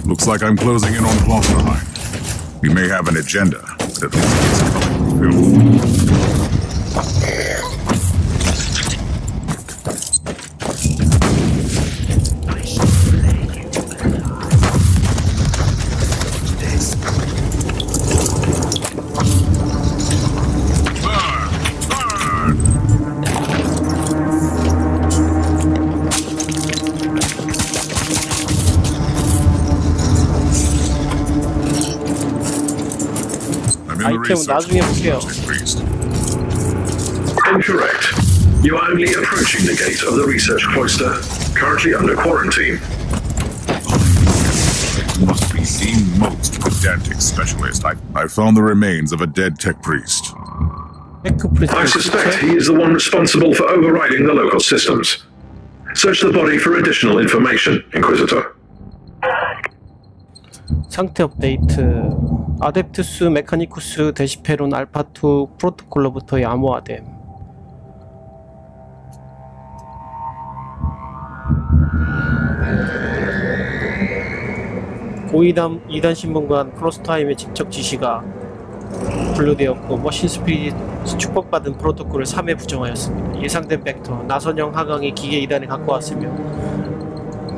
Looks like I'm closing in on Klosterheim. We may have an agenda, but at least it's fulfilled. 아이템은 나중에 볼게요. Incorrect. You are only approaching the gate of the research cloister, currently under quarantine. Must be the most pedantic specialist. I found the remains of a dead tech priest. I suspect he is the one responsible for overriding the local systems. Search the body for additional information, Inquisitor. 상태 업데이트. 아뎁투스 메카니쿠스 데시페론 알파2 프로토콜로부터의 암호화됨. 고이담 2단 신문관 클로스타임의 직접 지시가 분류되었고 머신 스피릿 축복받은 프로토콜을 3회 부정하였습니다. 예상된 벡터 나선형 하강이 기계 2단에 갖고 왔으며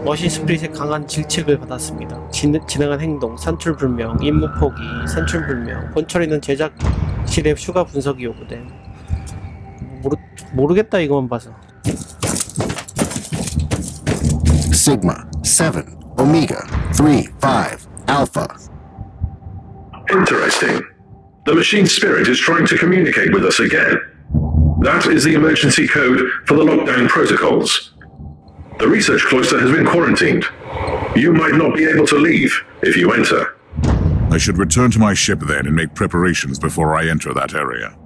머신 스피릿의 강한 질책을 받았습니다. 진행한 행동, 산출불명, 임무 포기, 산출불명, 본처리는 제작실의 추가 분석이 요구됨. 모르겠다 이거만 봐서. Sigma 7 Omega 3 5 Alpha. Interesting. The machine spirit is trying to communicate with us again. That is the emergency code for the lockdown protocols. The research cloister has been quarantined. You might not be able to leave if you enter. I should return to my ship then and make preparations before I enter that area.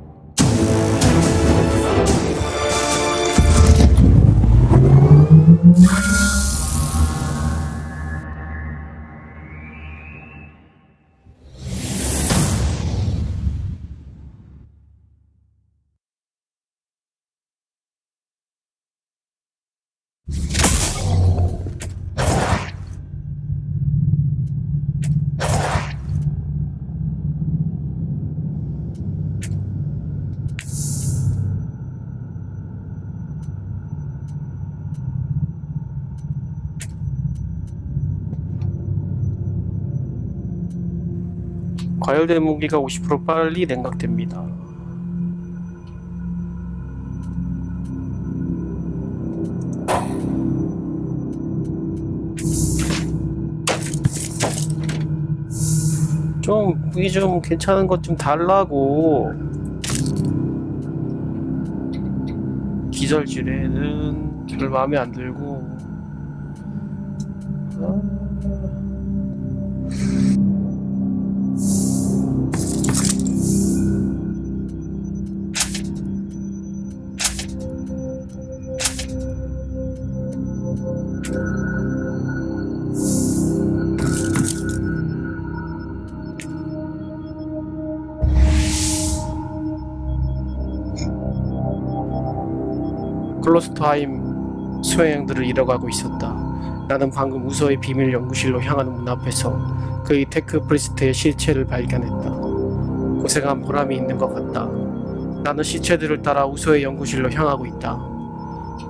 과열된 무기가 50% 빨리 냉각됩니다. 좀 무기 좀 괜찮은 것 좀 달라고. 기절지뢰는 별 마음에 안 들고. 클로스터하임 수행들을 잃어가고 있었다. 나는 방금 우서의 비밀 연구실로 향하는 문 앞에서 그의 테크 프리스트의 시체를 발견했다. 고생한 보람이 있는 것 같다. 나는 시체들을 따라 우서의 연구실로 향하고 있다.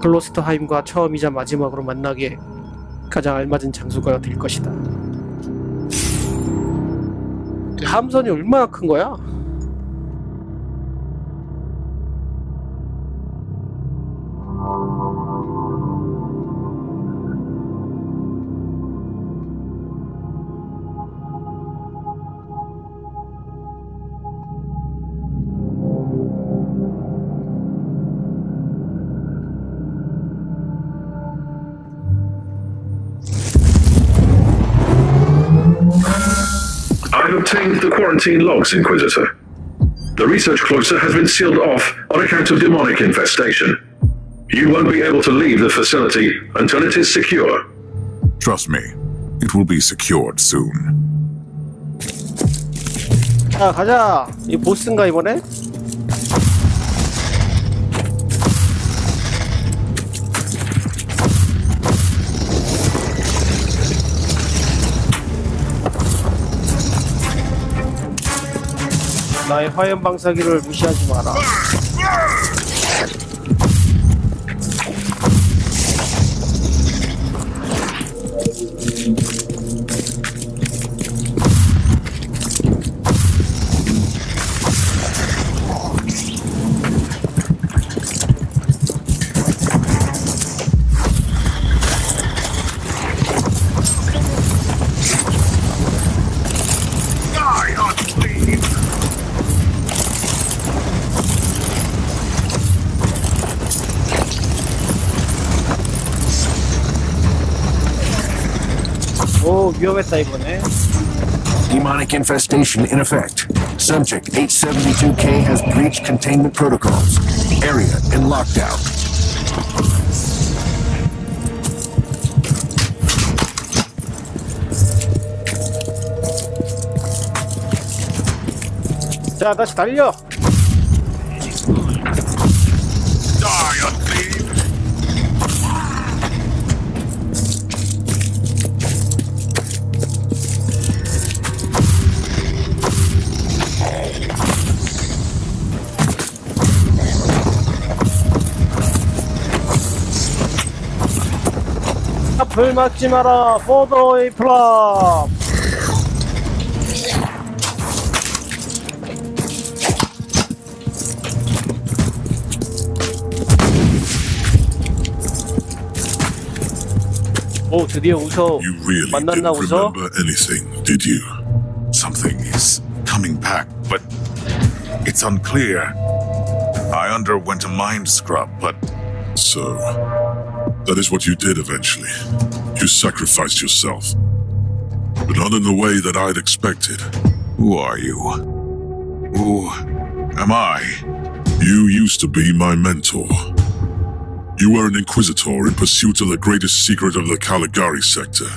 클로스터하임과 처음이자 마지막으로 만나기에 가장 알맞은 장소가 될 것이다. 함선이 얼마나 큰 거야? I've obtained the quarantine logs, Inquisitor. The research cloister has been sealed off on account of demonic infestation. You won't be able to leave the facility until it is secure. Trust me, it will be secured soon. 자, 가자. 이 보스인가 이번에? 나의 화염 방사기를 무시하지 마라. 오, 위험했다 이번에. Demonic infestation in effect. Subject H72K has breached containment protocols. Area in lockdown. 자, 다시 달려. 앞을 막지 마라. 포도의 플랍. 오, 드디어 웃어. You really 만났나 didn't 웃어? remember anything, did you? Something is coming back, but it's unclear. I underwent a mind scrub, but So, that is what you did eventually. You sacrificed yourself. But not in the way that I'd expected. who are you? Who am I? You used to be my mentor. You were an Inquisitor in pursuit of the greatest secret of the Caligari sector.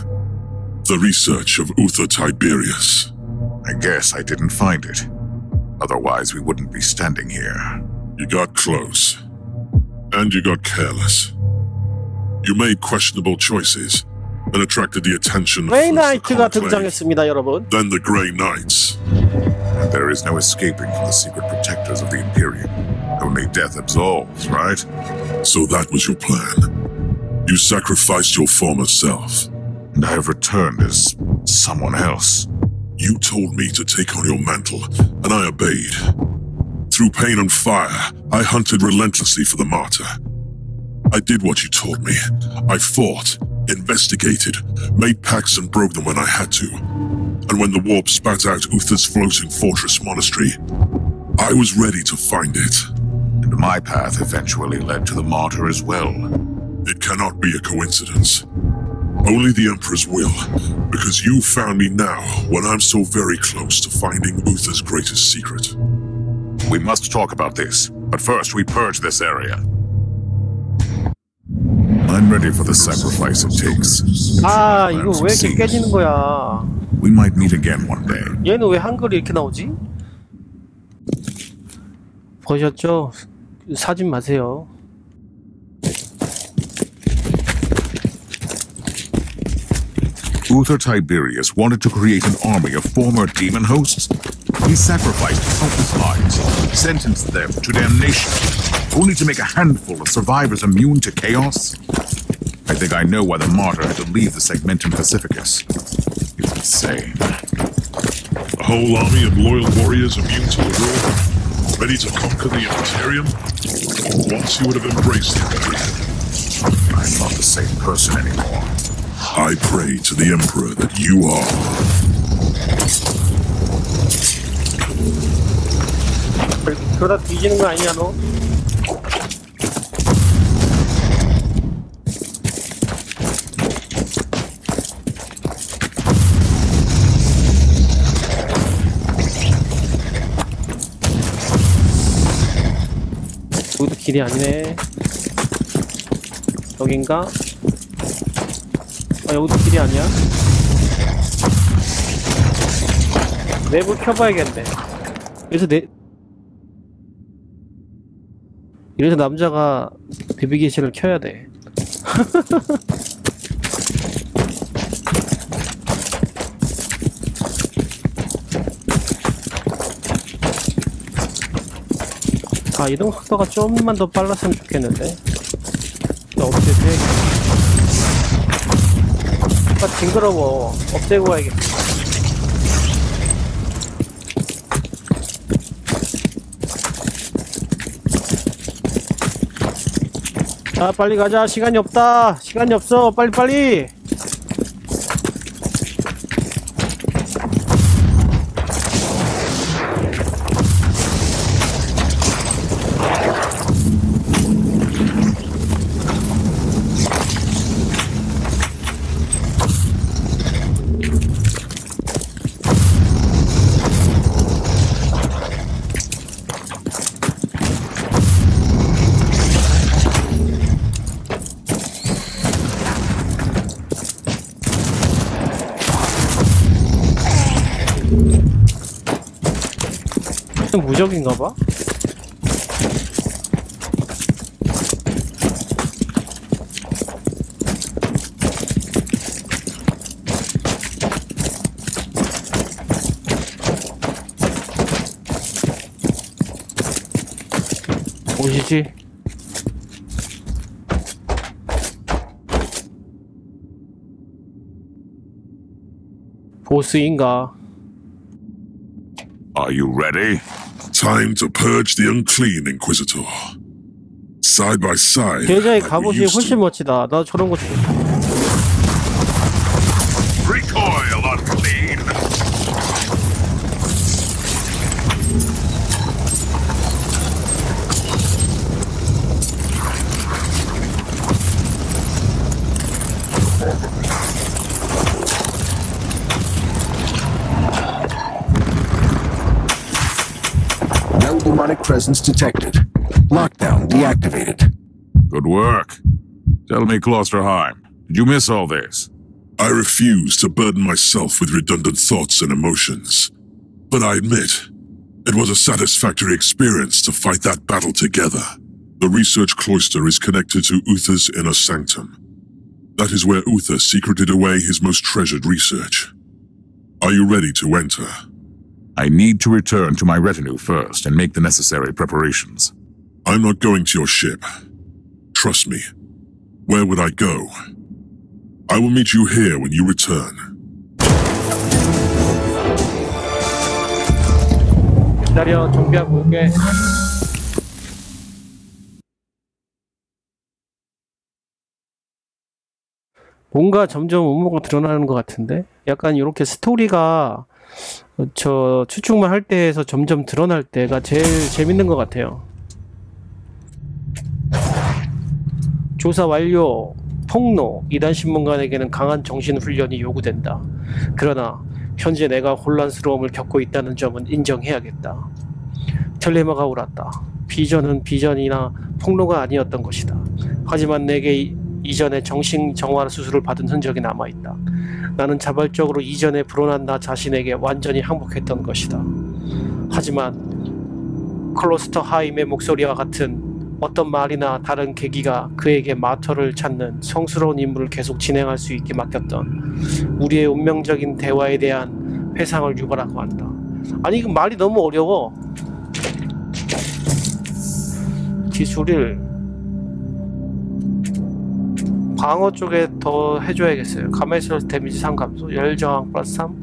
The research of Uther Tiberius. I guess I didn't find it. Otherwise, we wouldn't be standing here. You got close. And you got careless. You made questionable choices and attracted the attention of 그레이 first the 나이트가 Conclave, 등장했습니다, 여러분. then the Grey Knights. And there is no escaping from the secret protectors of the Imperium. Only death absolves, right? So that was your plan. You sacrificed your former self. And I have returned as someone else. You told me to take on your mantle, and I obeyed. Through pain and fire, I hunted relentlessly for the martyr. I did what you told me. I fought, investigated, made pacts and broke them when I had to. And when the warp spat out Uther's floating fortress monastery, I was ready to find it. And my path eventually led to the martyr as well. It cannot be a coincidence. Only the Emperor's will, because you found me now when I'm so very close to finding Uther's greatest secret. We must talk about this, but first we purge this area. I'm ready for the sacrifice it takes. 아, 이거 왜 이렇게 깨지는 거야? We might meet again one day. 얘는 왜 한글이 이렇게 나오지? 보셨죠? 사진 마세요. Uther Tiberius wanted to create an army of former demon hosts. He sacrificed countless lives, sentenced them to damnation, only to make a handful of survivors immune to chaos. I think I know why the martyr had to leave the Segmentum Pacificus. It's insane. A whole army of loyal warriors immune to the war, ready to conquer the Imperium. Once you would have embraced it. I'm not the same person anymore. I pray to the Emperor that you are. 그러다 뒤지는 거 아니야, 너? 여기도 길이 아니네. 여긴가? 아, 여기도 길이 아니야? 맵을 켜봐야겠네. 이래서 남자가 내비게이션을 켜야 돼. 아, 이동 속도가 좀만 더 빨랐으면 좋겠는데. 업데이트 해야겠다. 아, 징그러워. 없애고 가야겠다. 자, 빨리 가자. 시간이 없다. 시간이 없어. 빨리. 무적인가봐? 오시지? 보스인가? Are you ready? Time to purge the unclean, Inquisitor. Side by side. 계좌의 like we 갑옷이 used 훨씬 to. 멋지다. 나 저런 거 좋아. Recoil, unclean! No demonic presence detected. Lockdown deactivated. Good work. Tell me, Klosterheim, did you miss all this? I refuse to burden myself with redundant thoughts and emotions. But I admit, it was a satisfactory experience to fight that battle together. The research cloister is connected to Uther's inner sanctum. That is where Uther secreted away his most treasured research. Are you ready to enter? I need to return to my retinue first and make the necessary preparations. I'm not going to your ship. Trust me. Where would I go? I will meet you here when you return. 기다려, 정비하고 올게. 뭔가 점점 음모가 드러나는 것 같은데? 약간 이렇게 스토리가 저 추측만 할 때에서 점점 드러날 때가 제일 재밌는 것 같아요. 조사 완료. 폭로. 이단 신문관에게는 강한 정신훈련이 요구된다. 그러나 현재 내가 혼란스러움을 겪고 있다는 점은 인정해야겠다. 텔레마가 울었다. 비전은 비전이나 폭로가 아니었던 것이다. 하지만 내게 이전에 정신정화 수술을 받은 흔적이 남아있다. 나는 자발적으로 이전에 불온한 나 자신에게 완전히 항복했던 것이다. 하지만 클로스터하임의 목소리와 같은 어떤 말이나 다른 계기가 그에게 마터를 찾는 성스러운 임무를 계속 진행할 수 있게 맡겼던 우리의 운명적인 대화에 대한 회상을 유발하고 한다. 아니, 이거 말이 너무 어려워. 기술을 방어 쪽에 더 해줘야겠어요. 가메스럴 데미지 3 감소, 열저항 플러스 3,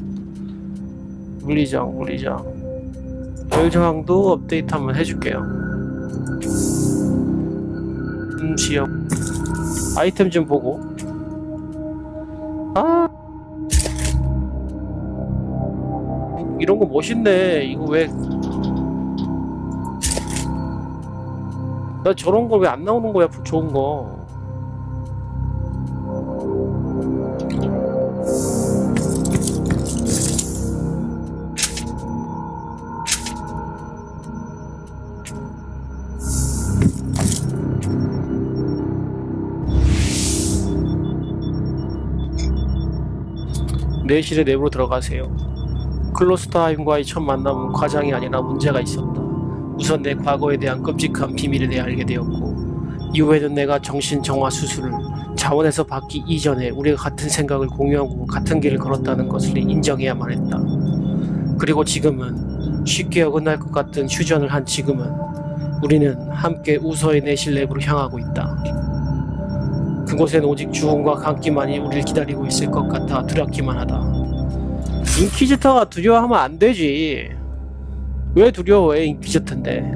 물리저항. 열저항도 업데이트 한번 해줄게요. 지역 아이템 좀 보고. 아, 이런 거 멋있네. 이거 왜 나 저런 거 왜 안 나오는 거야? 좋은 거. 4실의 내부로 들어가세요. 클로스터하임과의 첫 만남은 과장이 아니라 문제가 있었다. 우선 내 과거에 대한 끔찍한 비밀에 대해 알게 되었고, 이후에는 내가 정신정화 수술을 자원에서 받기 이전에 우리가 같은 생각을 공유하고 같은 길을 걸었다는 것을 인정해야만 했다. 그리고 지금은 쉽게 어긋날 것 같은 휴전을 한 지금은 우리는 함께 우서의 내실 내부로 향하고 있다. 그곳엔 오직 죽음과 감기만이 우리를 기다리고 있을 것 같아 두렵기만 하다. 인퀴지터가 두려워하면 안 되지. 왜 두려워해, 인퀴지터인데.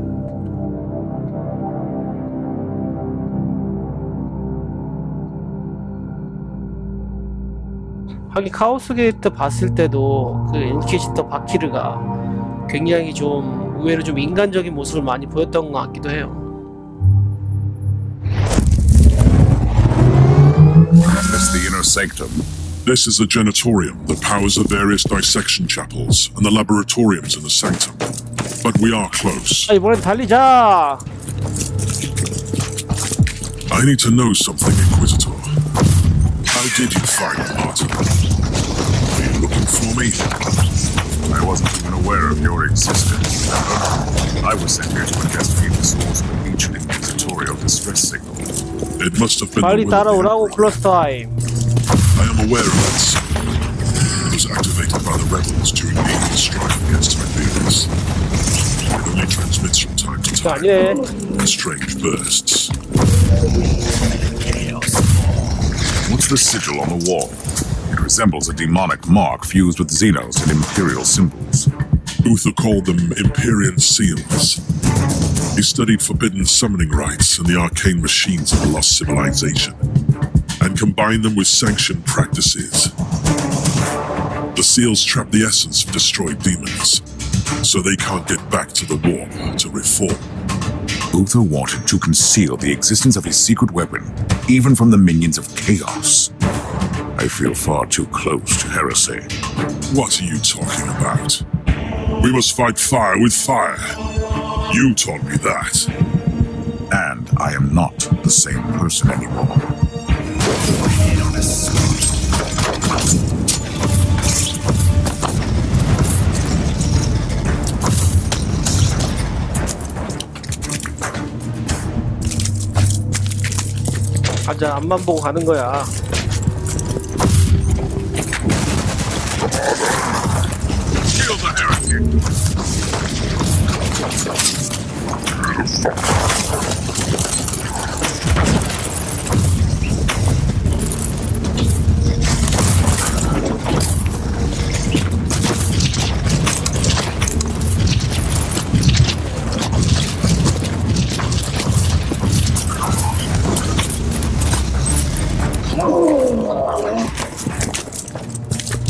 하긴 카오스 게이트 봤을 때도 그 인퀴지터 바키르가 굉장히 좀 의외로 좀 인간적인 모습을 많이 보였던 것 같기도 해요. That's the inner sanctum. This is the janitorium that powers the various dissection chapels and the laboratoriums in the sanctum. But we are close. 이번엔 달리자! I need to know something, Inquisitor. How did you find Martin? Are you looking for me? I wasn't even aware of your existence. I was sent here to investigate the source of the ancient inquisitorial distress signal. It must have been 빨리 the will of the 따라오라고, Emperor. 클러스터하임. I am aware of it. It was activated by the rebels during the evil strike against Tiberius. It only transmits from time to time 아니네. in strange bursts. What's the sigil on the wall? It resembles a demonic mark fused with Xenos and Imperial symbols. Uther called them Empyrean seals. He studied forbidden summoning rites and the arcane machines of the lost civilization, and combined them with sanctioned practices. The seals trap the essence of destroyed demons, so they can't get back to the warp to reform. Uther wanted to conceal the existence of his secret weapon, even from the minions of chaos. I feel far too close to heresy. What are you talking about? We must fight fire with fire. You taught me that. And I am not the same person anymore. 가자, 앞만 보고 가는 거야. Kill the heretic.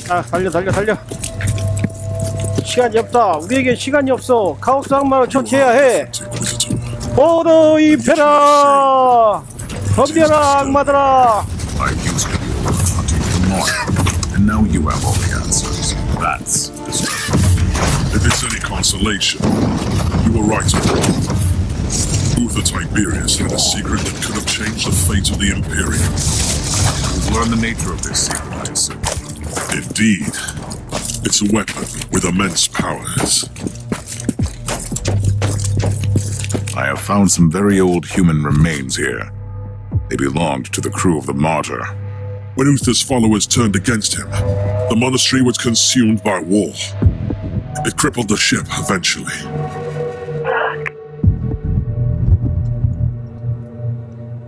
아, 달려. 시간이 없다. 우리에게 시간이 없어. 카오스 악마를 처치해야 해. 모두 입혀라. 덤벼라, 악마들아. I used to be the one hunting the mark, and now you have all the answers. That's disturbing. If it's any consolation, you were right about it. Uther Tiberius had a secret that could have changed the fate of the Imperium. We've learned the nature of this secret, I assume. Indeed. It's a weapon with immense powers. I have found some very old human remains here. They belonged to the crew of the Martyr. When Uther's followers turned against him, the monastery was consumed by war. It crippled the ship eventually.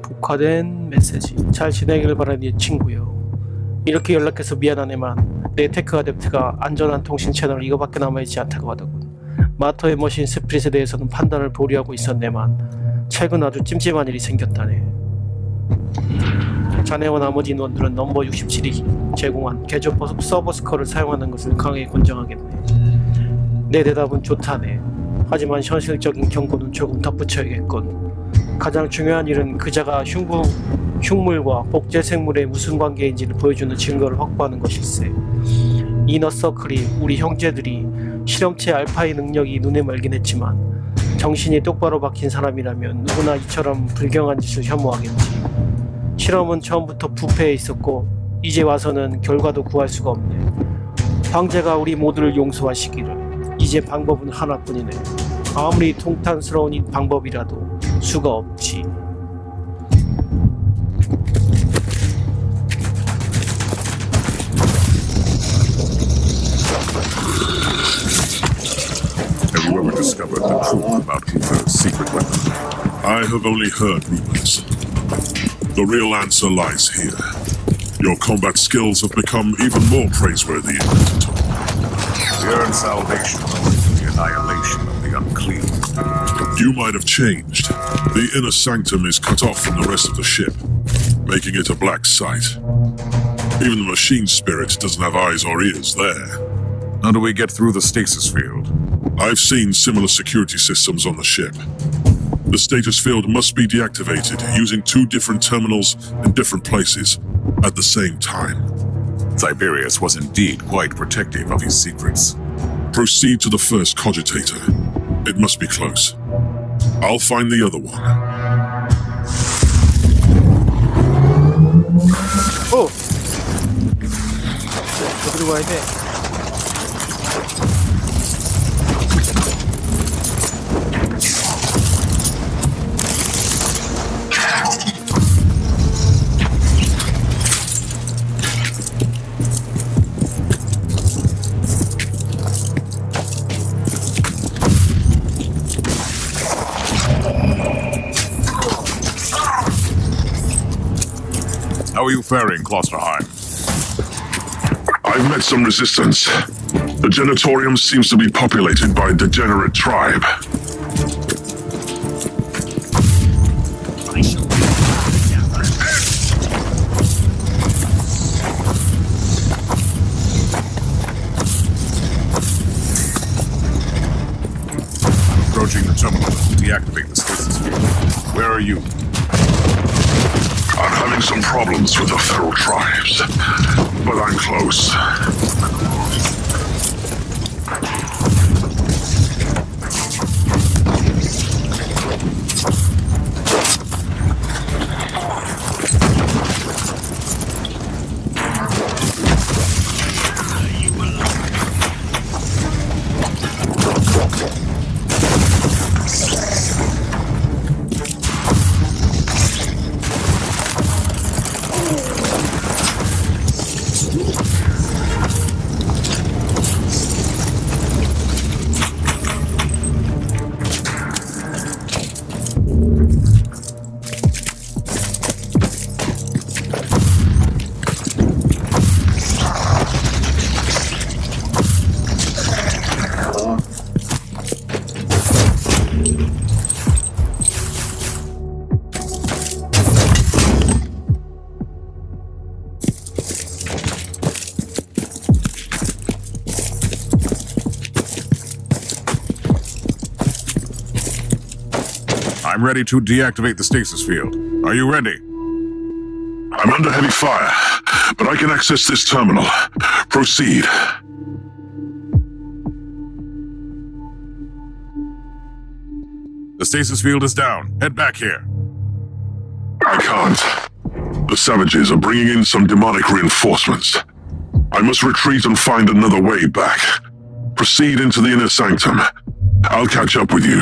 복화된 메시지. 잘 지내기를 바라는 친구요. 이렇게 연락해서 미안하네만 내 테크 아뎁트가 안전한 통신 채널 이거밖에 남아있지 않다고 하더군. 마터의 머신 스프릿에 대해서는 판단을 보류하고 있었네만 최근 아주 찜찜한 일이 생겼다네. 자네와 나머지 인원들은 넘버 67이 제공한 개조 서버스커를 사용하는 것을 강하게 권장하겠네. 내 대답은 좋다네. 하지만 현실적인 경고는 조금 덧붙여야겠군. 가장 중요한 일은 그자가 흉물과 복제 생물의 무슨 관계인지를 보여주는 증거를 확보하는 것일세. 이너서클이 우리 형제들이 실험체 알파의 능력이 눈에 멀긴 했지만 정신이 똑바로 박힌 사람이라면 누구나 이처럼 불경한 짓을 혐오하겠지. 실험은 처음부터 부패해 있었고 이제 와서는 결과도 구할 수가 없네. 황제가 우리 모두를 용서하시기를. 이제 방법은 하나뿐이네. 아무리 통탄스러운 방법이라도 수가 없지. Have you ever discovered the truth about Uber's secret weapon? I have only heard rumors. The real answer lies here. Your combat skills have become even more praiseworthy, Inquisitor. We earn salvation with the annihilation of the unclean. You might have changed. The inner sanctum is cut off from the rest of the ship, making it a black site. Even the machine spirit doesn't have eyes or ears there. How do we get through the stasis field? I've seen similar security systems on the ship. The status field must be deactivated using 2 different terminals in different places at the same time. Tiberius was indeed quite protective of his secrets. Proceed to the first cogitator. It must be close. I'll find the other one. 오! 어디로 가야 돼? How are you faring, Klosterheim? I've met some resistance. The Genitorium seems to be populated by a degenerate tribe. Approaching the terminal to deactivate the stasis field. Where are you? I'm having some problems with the feral tribes, but I'm close. I'm ready to deactivate the stasis field. Are you ready? I'm under heavy fire, but I can access this terminal. Proceed. The stasis field is down. Head back here. I can't. The savages are bringing in some demonic reinforcements. I must retreat and find another way back. Proceed into the inner sanctum. I'll catch up with you.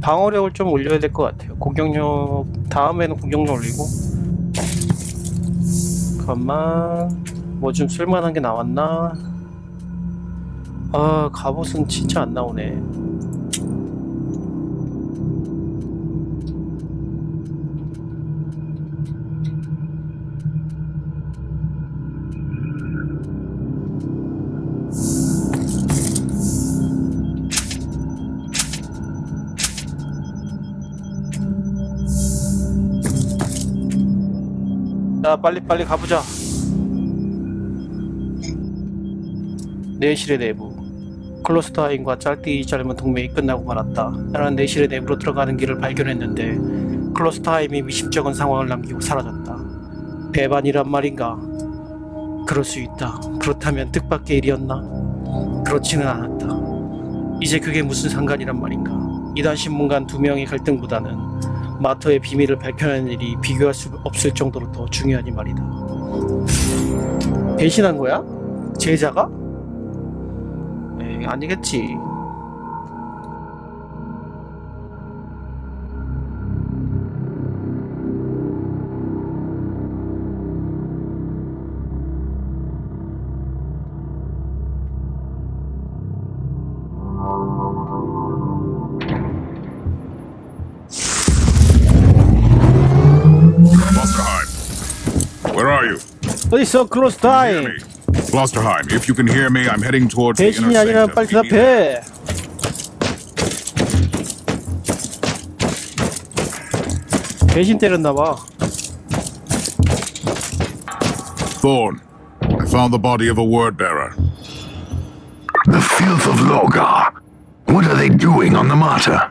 방어력을 좀 올려야 될 것 같아요. 공격력 다음에는 공격력 올리고. 잠깐만, 뭐 좀 쓸만한 게 나왔나? 아, 갑옷은 진짜 안 나오네. 자, 빨리 가보자. 내실의 내부. 클로스터하임과 짧디 짧은 동맹이 끝나고 말았다. 나는 내실의 내부로 들어가는 길을 발견했는데 클로스터하임이 미심쩍은 상황을 남기고 사라졌다. 배반이란 말인가? 그럴 수 있다. 그렇다면 뜻밖의 일이었나? 그렇지는 않았다. 이제 그게 무슨 상관이란 말인가? 이단 신문 간 2명의 갈등보다는 마터의 비밀을 밝혀내는 일이 비교할 수 없을 정도로 더 중요하니 말이다. 배신한 거야? 제자가? 에이, 아니겠지. Where are you? 어딨어, 클로스터하임? Hear me. Klosterheim, if you can hear me, I'm heading towards the 배신이 아니라 intersect 빨리 of 대답해. 배신 때렸나봐. Thorn. I found the body of a word bearer. The filth of Logar. What are they doing on the martyr?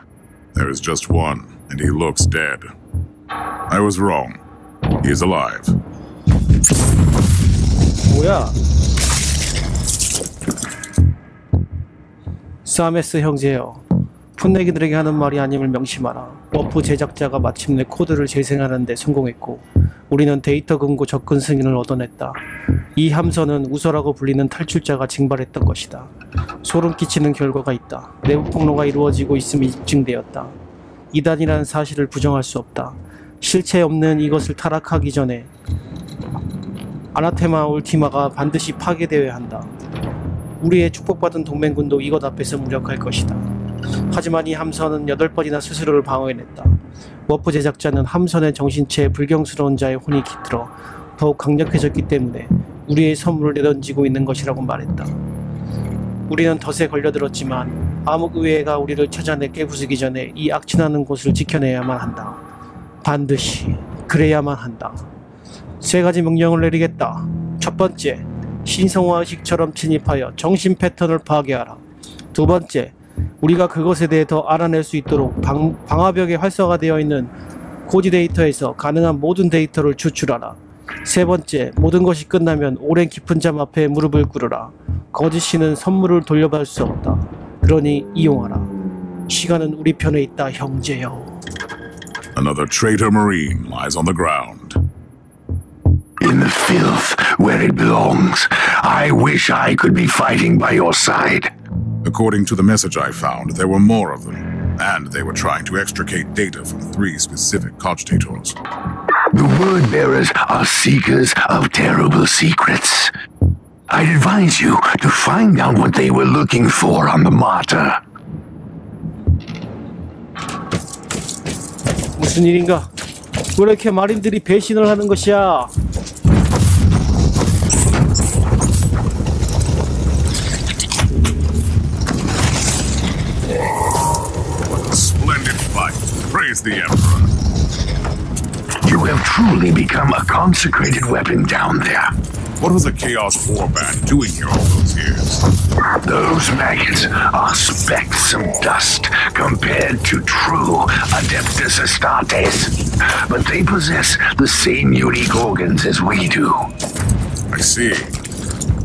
There is just one, and he looks dead. I was wrong. He is alive. 뭐야? 사메스 형제여, 풋내기들에게 하는 말이 아님을 명심하라. 워프 제작자가 마침내 코드를 재생하는 데 성공했고 우리는 데이터 금고 접근 승인을 얻어냈다. 이 함선은 우서라고 불리는 탈출자가 징발했던 것이다. 소름 끼치는 결과가 있다. 내부 폭로가 이루어지고 있음이 입증되었다. 이단이라는 사실을 부정할 수 없다. 실체 없는 이것을 타락하기 전에 아나테마 울티마가 반드시 파괴되어야 한다. 우리의 축복받은 동맹군도 이것 앞에서 무력할 것이다. 하지만 이 함선은 8번이나 스스로를 방어해냈다. 워프 제작자는 함선의 정신체에 불경스러운 자의 혼이 깃들어 더욱 강력해졌기 때문에 우리의 선물을 내던지고 있는 것이라고 말했다. 우리는 덫에 걸려들었지만 암흑의회가 우리를 찾아내 깨부수기 전에 이 악취나는 곳을 지켜내야만 한다. 반드시 그래야만 한다. 3가지 명령을 내리겠다. 첫 번째, 신성화의식처럼 진입하여 정신 패턴을 파괴하라. 2번째, 우리가 그것에 대해 더 알아낼 수 있도록 방화벽에 활성화되어 있는 고지 데이터에서 가능한 모든 데이터를 추출하라. 3번째, 모든 것이 끝나면 오랜 깊은 잠 앞에 무릎을 꿇으라. 거짓신은 선물을 돌려받을 수 없다. 그러니 이용하라. 시간은 우리 편에 있다, 형제여. Another traitor marine lies on the ground. In the filth, where it belongs. I wish I could be fighting by your side. According to the message I found, there were more of them, and they were trying to extricate data from 3 specific cogitators. The word bearers are seekers of terrible secrets. I'd advise you to find out what they were looking for on the martyr. 무슨 일인가? 왜 이렇게 마린들이 배신을 하는 것이야? Splendid fight. Praise the Emperor. You have truly become a consecrated weapon down there. What was a Chaos Warband doing here all those years? Those maggots are specks of dust compared to true Adeptus Astartes. But they possess the same unique organs as we do. I see.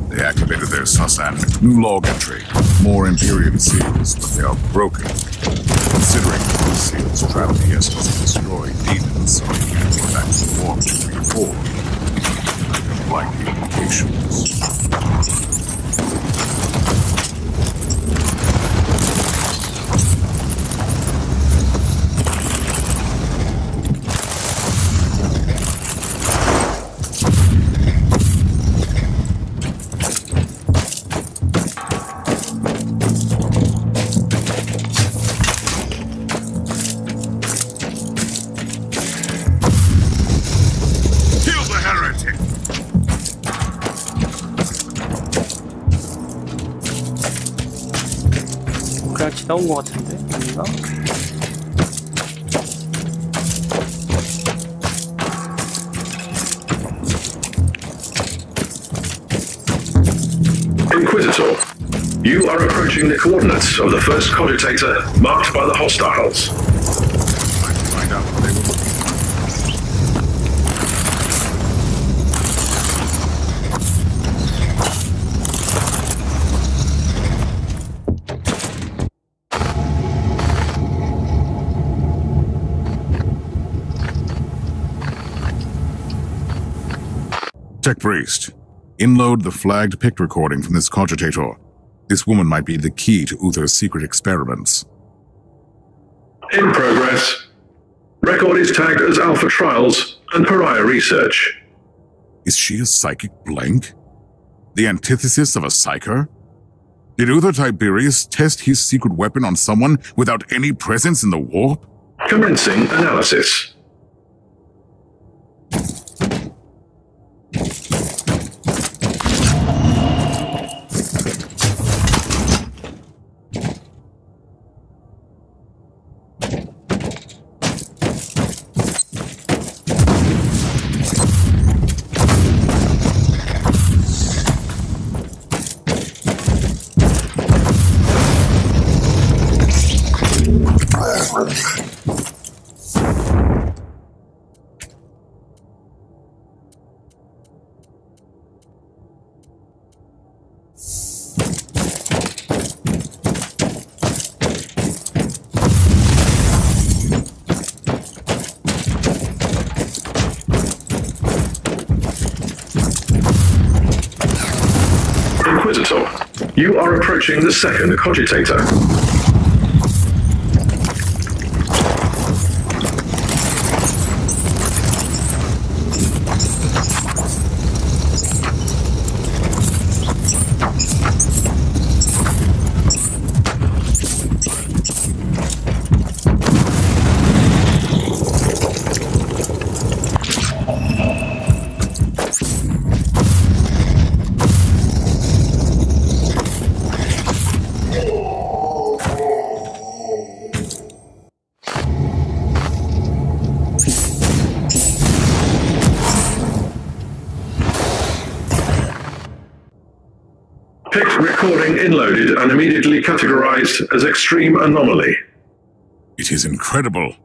They activated their Susan with new log entry. More Imperium seals, but they are broken. Considering those seals travel the essence to destroy demons, so they can't get back to form 2, 3, 4. Like the implications. 그냥 지나온 것 같은데? 아닌가? You are approaching the coordinates of the first cogitator marked by the hostiles. I can find out what they were looking for. Tech Priest, inload the flagged PIC recording from this cogitator. This woman might be the key to Uther's secret experiments. In progress. Record is tagged as Alpha Trials and Pariah Research. Is she a psychic blank? The antithesis of a psyker? Did Uther Tiberius test his secret weapon on someone without any presence in the warp? Commencing analysis. Inquisitor, you are approaching the second cogitator. Recording inloaded and immediately categorized as extreme anomaly. It is incredible.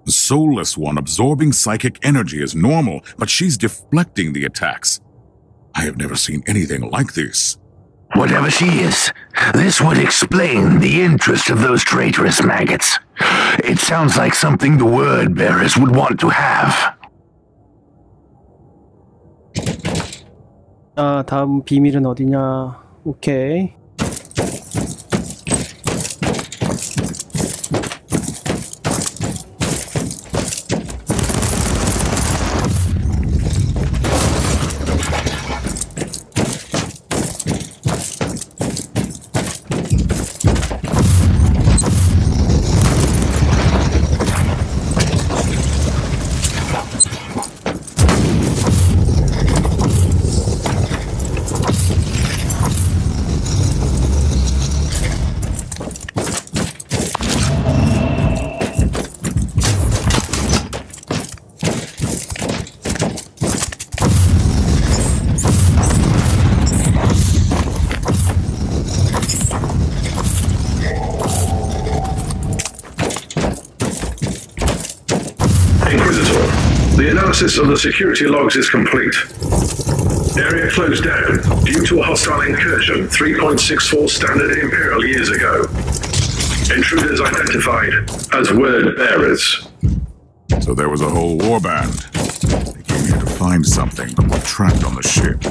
The soulless one absorbing psychic energy is normal, but she's deflecting the attacks. I have never seen anything like this. Whatever she is, this would explain the interest of those traitorous maggots. It sounds like something the word bearers would want to have. 아, 다음 비밀은 어디냐? 오케이. The analysis of the security logs is complete. Area closed down due to a hostile incursion 3.64 standard Imperial years ago. Intruders identified as word bearers. So there was a whole warband. They came here to find something, but were trapped on the ship.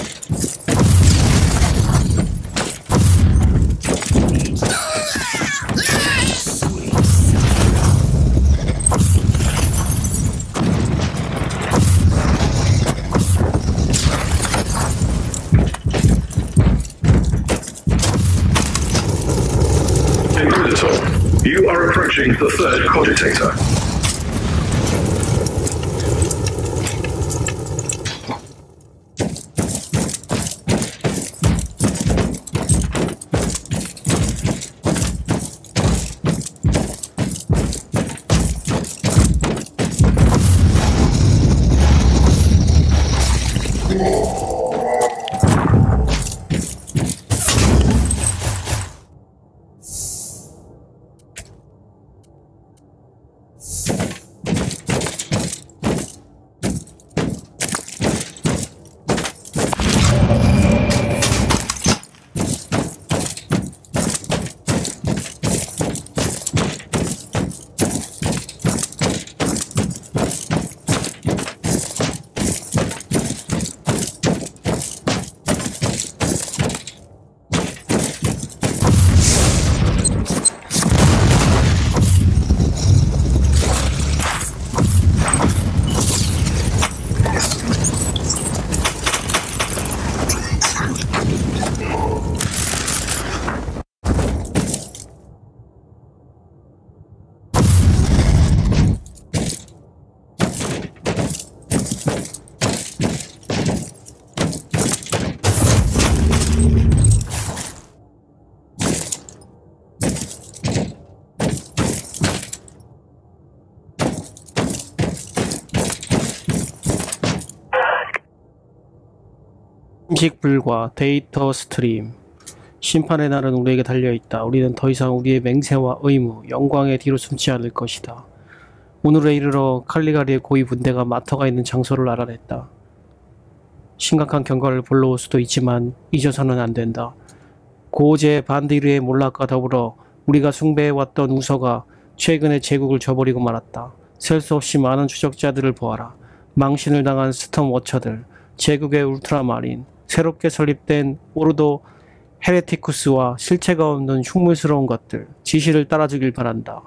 You are approaching the third cogitator. 인식 불가, 데이터 스트림. 심판의 날은 우리에게 달려있다. 우리는 더 이상 우리의 맹세와 의무, 영광의 뒤로 숨지 않을 것이다. 오늘에 이르러 칼리가리의 고위 분대가 마터가 있는 장소를 알아냈다. 심각한 경과를 불러올 수도 있지만 잊어서는 안 된다. 고제 반디르의 몰락과 더불어 우리가 숭배해왔던 우서가 최근에 제국을 저버리고 말았다. 셀 수 없이 많은 추적자들을 보아라. 망신을 당한 스톰 워처들, 제국의 울트라마린, 새롭게 설립된 오르도 헤레티쿠스와 실체가 없는 흉물스러운 것들, 지시를 따라주길 바란다.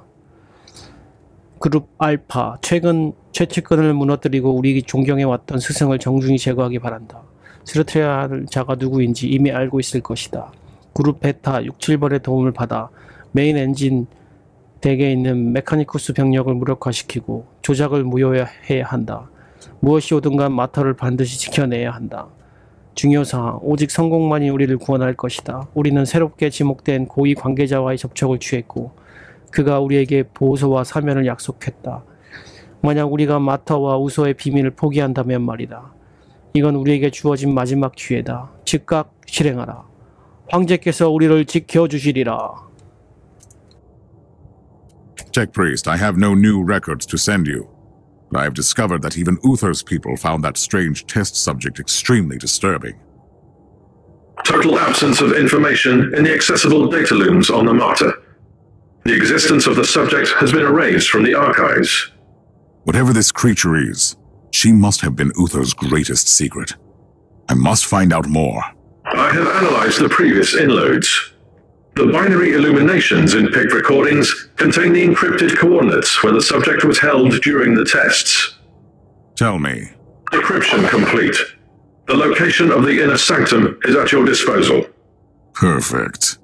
그룹 알파, 최근 최측근을 무너뜨리고 우리 존경해왔던 스승을 정중히 제거하기 바란다. 쓰러뜨려야 할 자가 누구인지 이미 알고 있을 것이다. 그룹 베타 6, 7번의 도움을 받아 메인 엔진 덱에 있는 메카니쿠스 병력을 무력화시키고 조작을 무효해야 한다. 무엇이 오든 간 마터를 반드시 지켜내야 한다. 중요사항, 오직 성공만이 우리를 구원할 것이다. 우리는 새롭게 지목된 고위 관계자와의 접촉을 취했고 그가 우리에게 보호소와 사면을 약속했다. 만약 우리가 마터와 우소의 비밀을 포기한다면 말이다. 이건 우리에게 주어진 마지막 기회다. 즉각 실행하라. 황제께서 우리를 지켜주시리라. Tech Priest, I have no new records to send you. But I have discovered that even Uther's people found that strange test subject extremely disturbing. Total absence of information in the accessible data looms on the Martyr. The existence of the subject has been erased from the archives. Whatever this creature is, she must have been Uther's greatest secret. I must find out more. I have analyzed the previous inloads. The binary illuminations in PIC recordings contain the encrypted coordinates where the subject was held during the tests. Tell me. Decryption complete. The location of the inner sanctum is at your disposal. Perfect.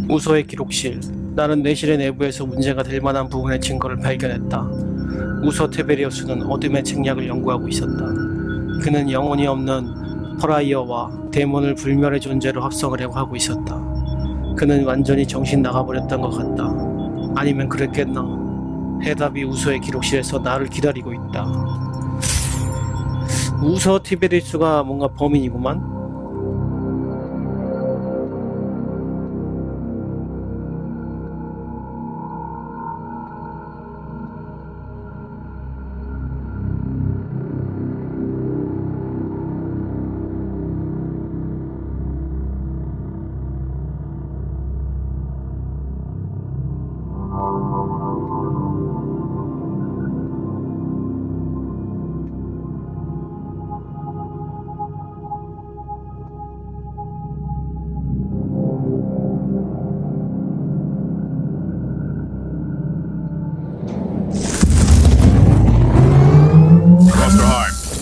우서의 기록실. 나는 내실의 내부에서 문제가 될 만한 부분의 증거를 발견했다. 우서 테베리우스는 어둠의 책략을 연구하고 있었다. 그는 영혼이 없는 퍼라이어와 데몬을 불멸의 존재로 합성을 하고 있었다. 그는 완전히 정신 나가버렸던 것 같다. 아니면 그랬겠나? 해답이 우서의 기록실에서 나를 기다리고 있다. 우서 티베리우스가 뭔가 범인이구만?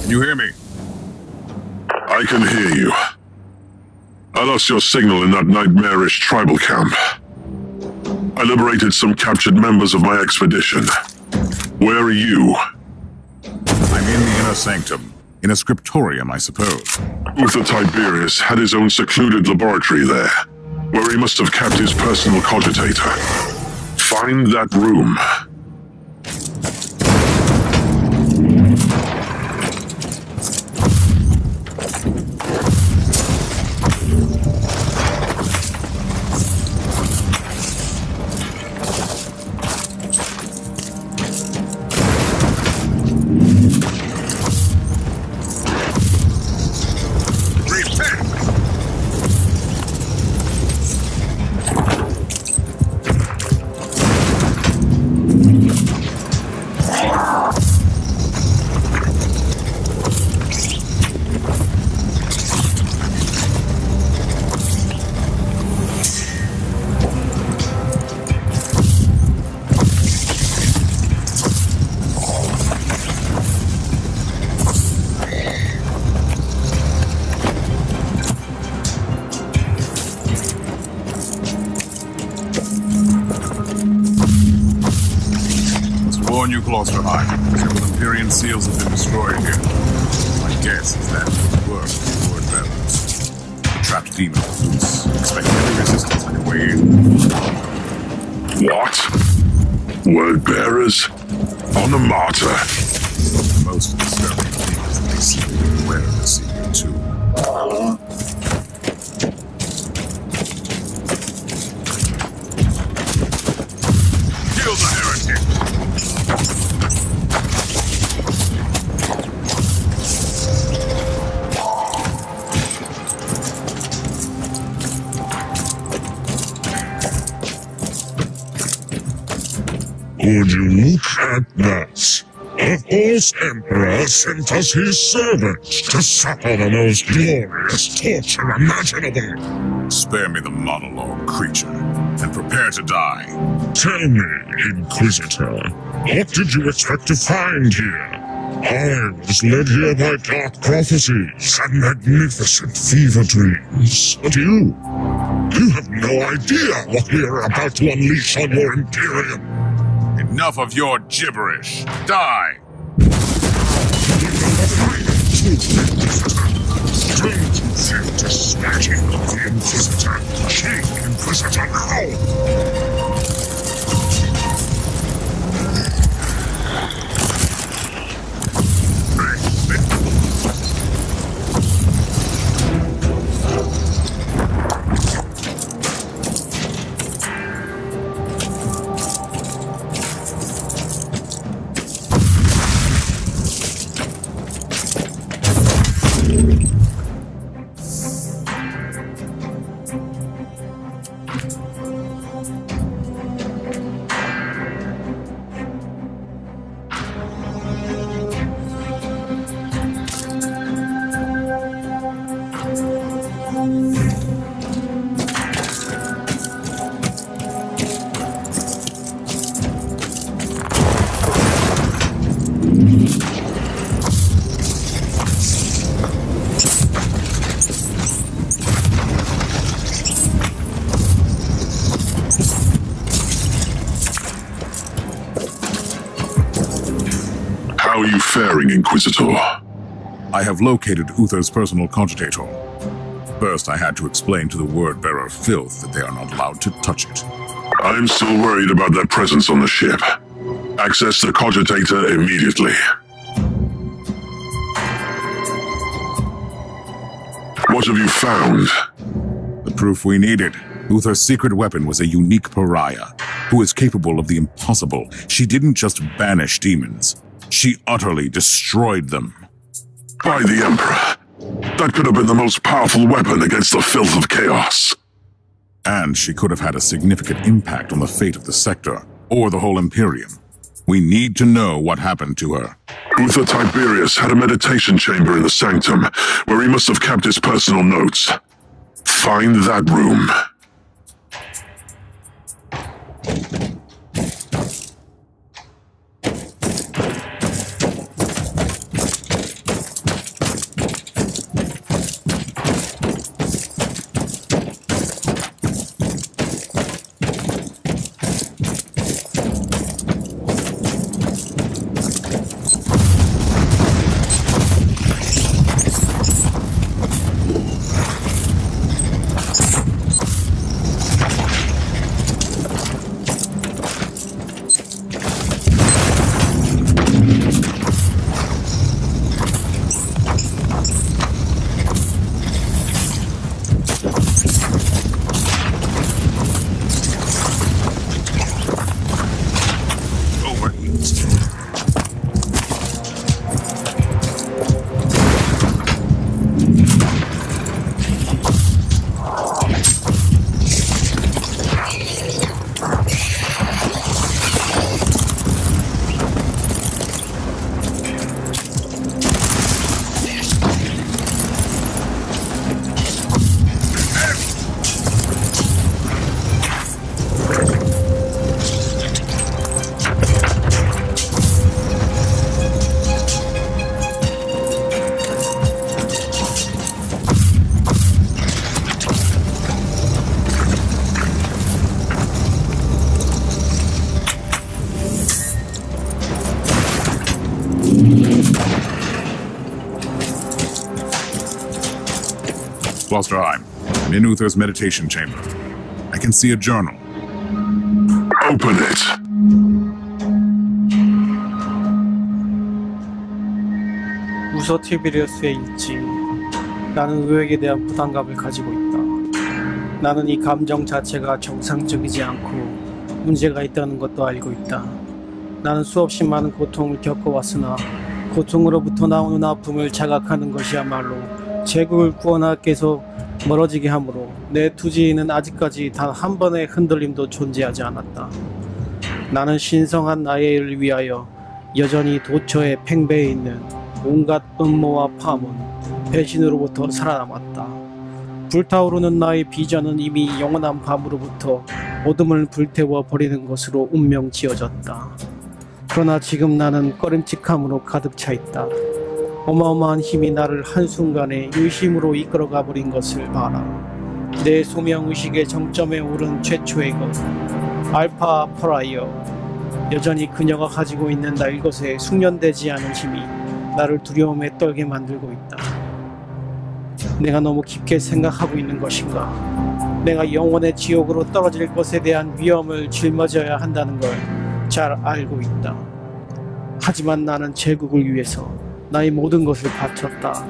You hear me? I can hear you. I lost your signal in that nightmarish tribal camp. I liberated some captured members of my expedition. Where are you? I'm in the inner sanctum. In a scriptorium, I suppose. Uther Tiberius had his own secluded laboratory there, where he must have kept his personal cogitator. Find that room. Klosterheim. Several Empyrean seals have been destroyed here. My guess is that it work with word bearers. The trapped demon is loose. Expect heavy resistance on your way in. What? Word bearers? On the martyr? Most of the Sparrow demons that they see are aware of the secret too. Kill the heretic! Would you look at that? A false emperor sent us his servants to suffer the most glorious torture imaginable. Spare me the monologue, creature, and prepare to die. Tell me, Inquisitor, what did you expect to find here? I was led here by dark prophecies and magnificent fever dreams. But you have no idea what we are about to unleash on your Imperium. Enough of your gibberish. Die! Don't you think to smashing of the Inquisitor? King Inquisitor now! How are you faring, Inquisitor? I have located Uther's personal cogitator. First, I had to explain to the word-bearer Filth that they are not allowed to touch it. I'm still worried about their presence on the ship. Access the cogitator immediately. What have you found? The proof we needed. Uther's secret weapon was a unique pariah, who is capable of the impossible. She didn't just banish demons. She utterly destroyed them. By the Emperor. That could have been the most powerful weapon against the filth of chaos. And she could have had a significant impact on the fate of the sector, or the whole Imperium. We need to know what happened to her. Uther Tiberius had a meditation chamber in the sanctum, where he must have kept his personal notes. Find that room. Klosterheim. I'm in Uther's meditation chamber. I can see a journal. Open it. 우서 티베리우스의 일지. 나는 의욕에 대한 부담감을 가지고 있다. 나는 이 감정 자체가 정상적이지 않고 문제가 있다는 것도 알고 있다. 나는 수없이 많은 고통을 겪어왔으나 고통으로부터 나오는 아픔을 자각하는 것이야말로 제국을 구원하께서 멀어지게 하므로 내 투지에는 아직까지 단 한 번의 흔들림도 존재하지 않았다. 나는 신성한 나의 일을 위하여 여전히 도처의 팽배해 있는 온갖 음모와 파문, 배신으로부터 살아남았다. 불타오르는 나의 비전은 이미 영원한 밤으로부터 어둠을 불태워 버리는 것으로 운명 지어졌다. 그러나 지금 나는 꺼림칙함으로 가득 차 있다. 어마어마한 힘이 나를 한순간에 유심으로 이끌어가 버린 것을 봐라. 내 소명의식의 정점에 오른 최초의 것, 알파 퍼라이어. 여전히 그녀가 가지고 있는 날 것에 숙련되지 않은 힘이 나를 두려움에 떨게 만들고 있다. 내가 너무 깊게 생각하고 있는 것인가? 내가 영원의 지옥으로 떨어질 것에 대한 위험을 짊어져야 한다는 걸 잘 알고 있다. 하지만 나는 제국을 위해서 나의 모든 것을 바쳤다.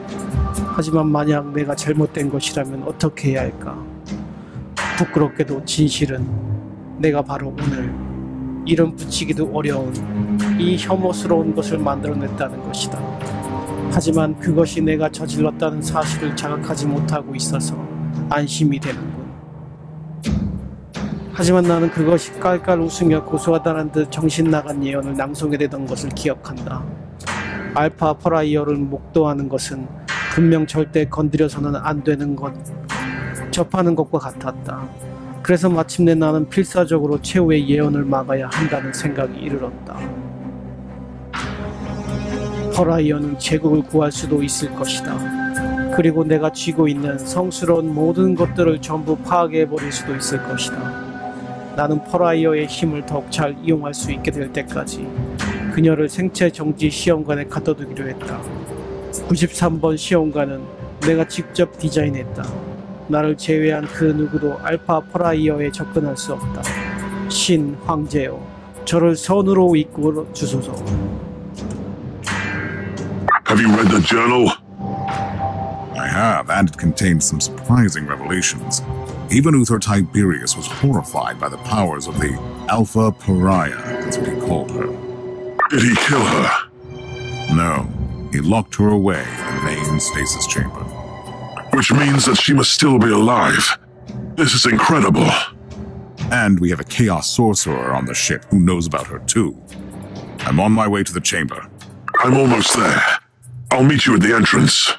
하지만 만약 내가 잘못된 것이라면 어떻게 해야 할까? 부끄럽게도 진실은 내가 바로 오늘 이름 붙이기도 어려운 이 혐오스러운 것을 만들어냈다는 것이다. 하지만 그것이 내가 저질렀다는 사실을 자각하지 못하고 있어서 안심이 되는군. 하지만 나는 그것이 깔깔 웃으며 고소하다는 듯 정신나간 예언을 낭송해대던 것을 기억한다. 알파 퍼라이어를 목도하는 것은 분명 절대 건드려서는 안 되는 것, 접하는 것과 같았다. 그래서 마침내 나는 필사적으로 최후의 예언을 막아야 한다는 생각이 이르렀다. 퍼라이어는 제국을 구할 수도 있을 것이다. 그리고 내가 쥐고 있는 성스러운 모든 것들을 전부 파괴해버릴 수도 있을 것이다. 나는 퍼라이어의 힘을 더욱 잘 이용할 수 있게 될 때까지 그녀를 생체 정지 시험관에 가둬두기로 했다. 93번 시험관은 내가 직접 디자인했다. 나를 제외한 그 누구도 알파 퍼라이어에 접근할 수 없다. 신 황제여, 저를 선으로 이끌어 주소서. Have you read the journal? I have, and it contained some surprising revelations. Even Uther Tiberius was horrified by the powers of the Alpha Pariah, that's what he called her. Did he kill her? No, he locked her away in the main stasis chamber. Which means that she must still be alive. This is incredible. And we have a chaos sorcerer on the ship who knows about her too. I'm on my way to the chamber. I'm almost there. I'll meet you at the entrance.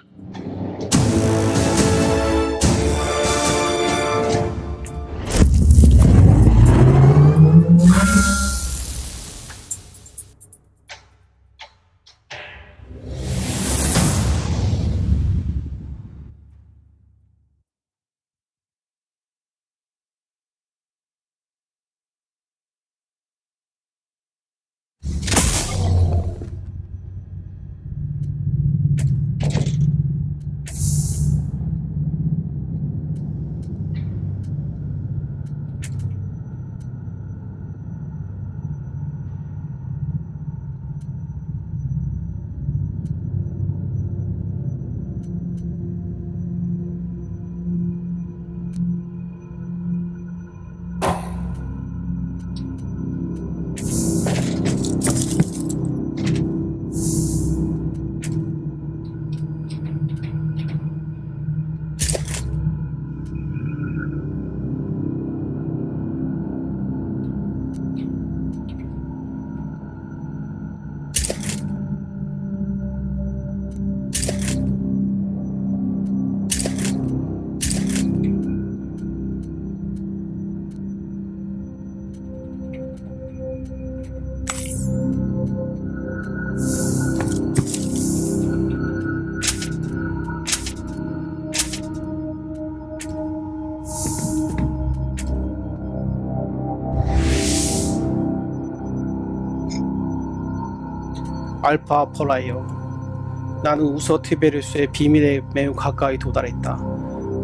알파 퍼라이어. 나는 우서 티베리우스의 비밀에 매우 가까이 도달했다.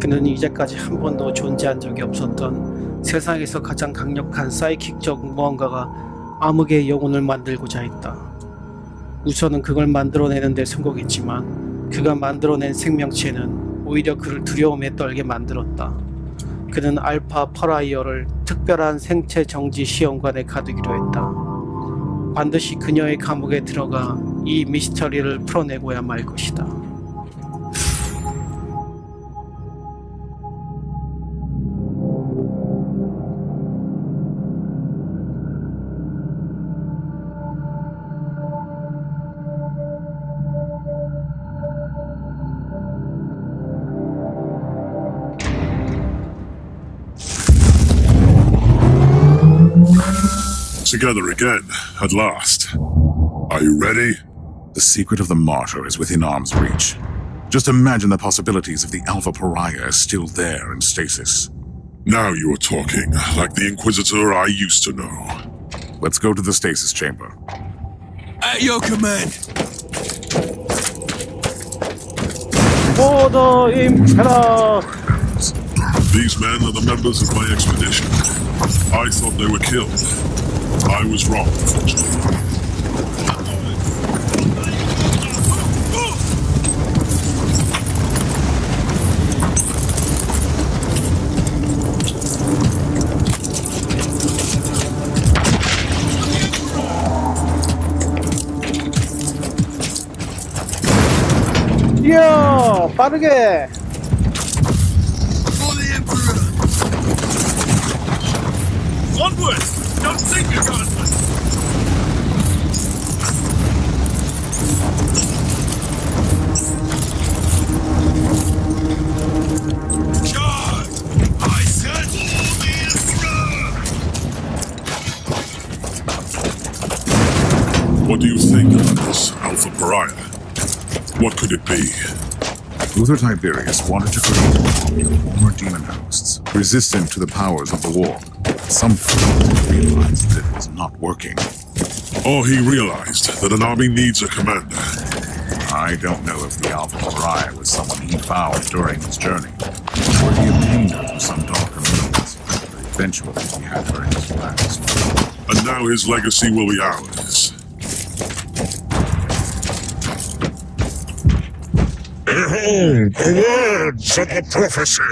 그는 이제까지 한 번도 존재한 적이 없었던 세상에서 가장 강력한 사이킥적 무언가가 암흑의 영혼을 만들고자 했다. 우선은 그걸 만들어내는 데 성공했지만 그가 만들어낸 생명체는 오히려 그를 두려움에 떨게 만들었다. 그는 알파 퍼라이어를 특별한 생체 정지 시험관에 가두기로 했다. 반드시 그녀의 감옥에 들어가 이 미스터리를 풀어내고야 말 것이다. Together again, at last. Are you ready? The secret of the martyr is within arm's reach. Just imagine the possibilities if the Alpha Pariah is still there in stasis. Now you are talking, like the Inquisitor I used to know. Let's go to the stasis chamber. At your command. Order Impera! These men are the members of my expedition. I thought they were killed. I was wrong, unfortunately. 뛰어! 빠르게! For the Emperor! Onward! Don't think you got it! Charge! I said for the Emperor! What do you think about this Alpha Pariah? What could it be? Uther Tiberius wanted to create an army of former demon hosts, resistant to the powers of the war. Some point he realized that it was not working. Or he realized that an army needs a commander. I don't know if the Alpha Pariah was someone he found during his journey, or he obtained her from some darker means. But eventually he had her in his grasp. And now his legacy will be ours. Behold the words of the prophecy!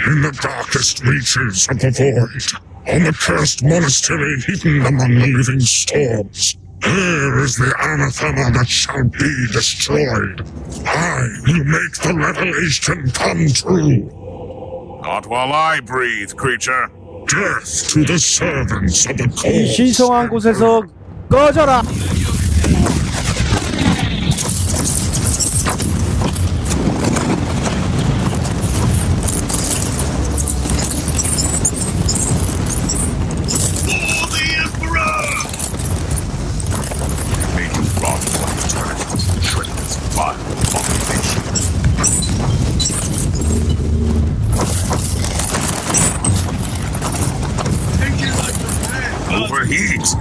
In the darkest reaches of the void, on the cursed monastery hidden among the living storms, there is the anathema that shall be destroyed. I will make the revelation come true. Not while I breathe, creature. Death to the servants of the 이 cause. 신성한 곳에서 꺼져라! Overheat!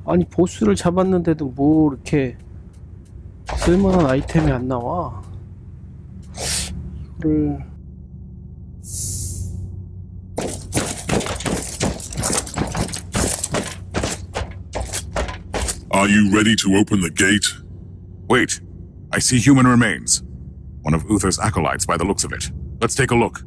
아니 보스를 잡았는데도 뭐 이렇게 쓸만한 아이템이 안 나와. 이거를 Are you ready to open the gate? Wait, I see human remains. One of Uther's acolytes by the looks of it. Let's take a look.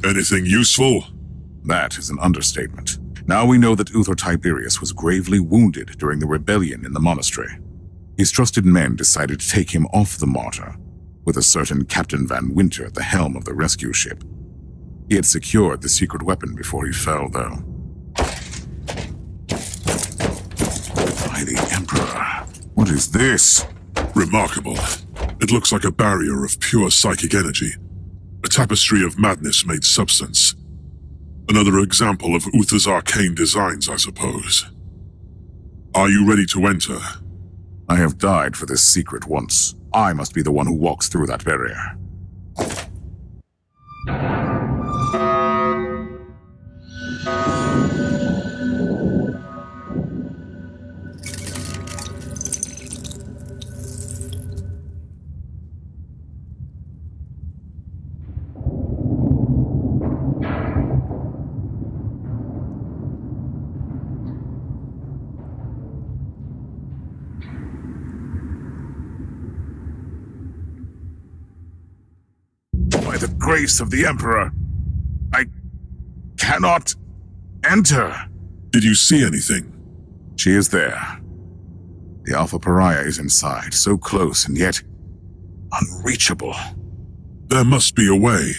Anything useful? That is an understatement. Now we know that Uther Tiberius was gravely wounded during the rebellion in the monastery. His trusted men decided to take him off the martyr, with a certain Captain Van Winter at the helm of the rescue ship. He had secured the secret weapon before he fell, though. By the Emperor. What is this? Remarkable. It looks like a barrier of pure psychic energy. A tapestry of madness-made substance. Another example of Uther's arcane designs, I suppose. Are you ready to enter? I have died for this secret once. I must be the one who walks through that barrier. By the grace of the Emperor, I cannot enter. Did you see anything? She is there. The Alpha Pariah is inside, so close and yet unreachable. There must be a way.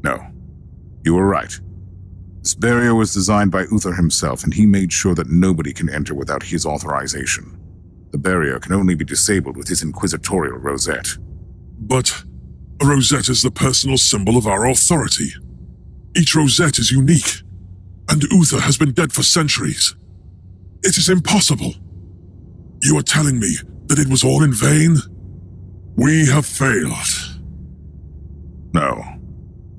No, you were right. This barrier was designed by Uther himself, and he made sure that nobody can enter without his authorization. The barrier can only be disabled with his inquisitorial rosette. But a rosette is the personal symbol of our authority. Each rosette is unique, and Uther has been dead for centuries. It is impossible. You are telling me that it was all in vain? We have failed. No.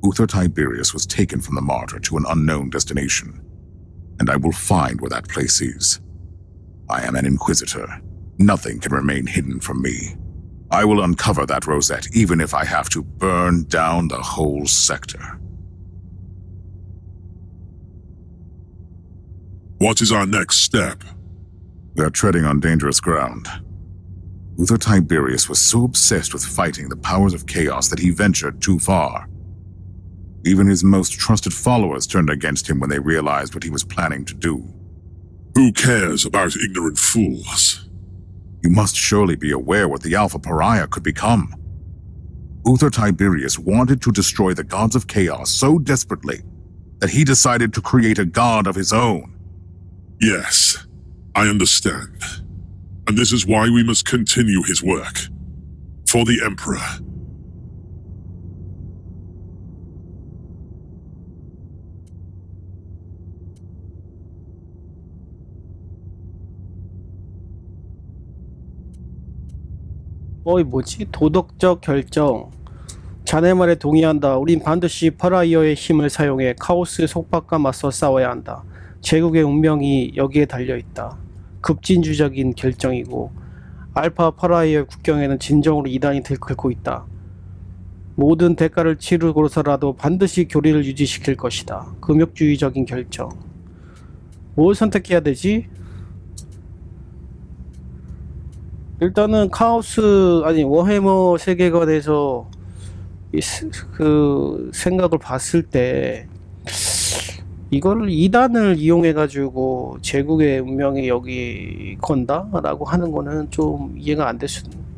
Uther Tiberius was taken from the martyr to an unknown destination, and I will find where that place is. I am an inquisitor. Nothing can remain hidden from me. I will uncover that rosette, even if I have to burn down the whole sector. What is our next step? We are treading on dangerous ground. Uther Tiberius was so obsessed with fighting the powers of chaos that he ventured too far. Even his most trusted followers turned against him when they realized what he was planning to do. Who cares about ignorant fools? You must surely be aware what the Alpha Pariah could become. Uther Tiberius wanted to destroy the gods of chaos so desperately that he decided to create a god of his own. Yes, I understand. And this is why we must continue his work. For the Emperor. 뭐지? 도덕적 결정. 자네 말에 동의한다. 우린 반드시 파라이어의 힘을 사용해 카오스의 속박과 맞서 싸워야 한다. 제국의 운명이 여기에 달려있다. 급진주적인 결정이고 알파 파라이어의 국경에는 진정으로 이단이 들끓고 있다. 모든 대가를 치르고서라도 반드시 교리를 유지시킬 것이다. 금욕주의적인 결정. 뭘 선택해야 되지? 일단은 카오스 아니 워해머 세계관에서 그 생각을 봤을 때 이거를 2단을 이용해 가지고 제국의 운명이 여기 건다 라고 하는 거는 좀 이해가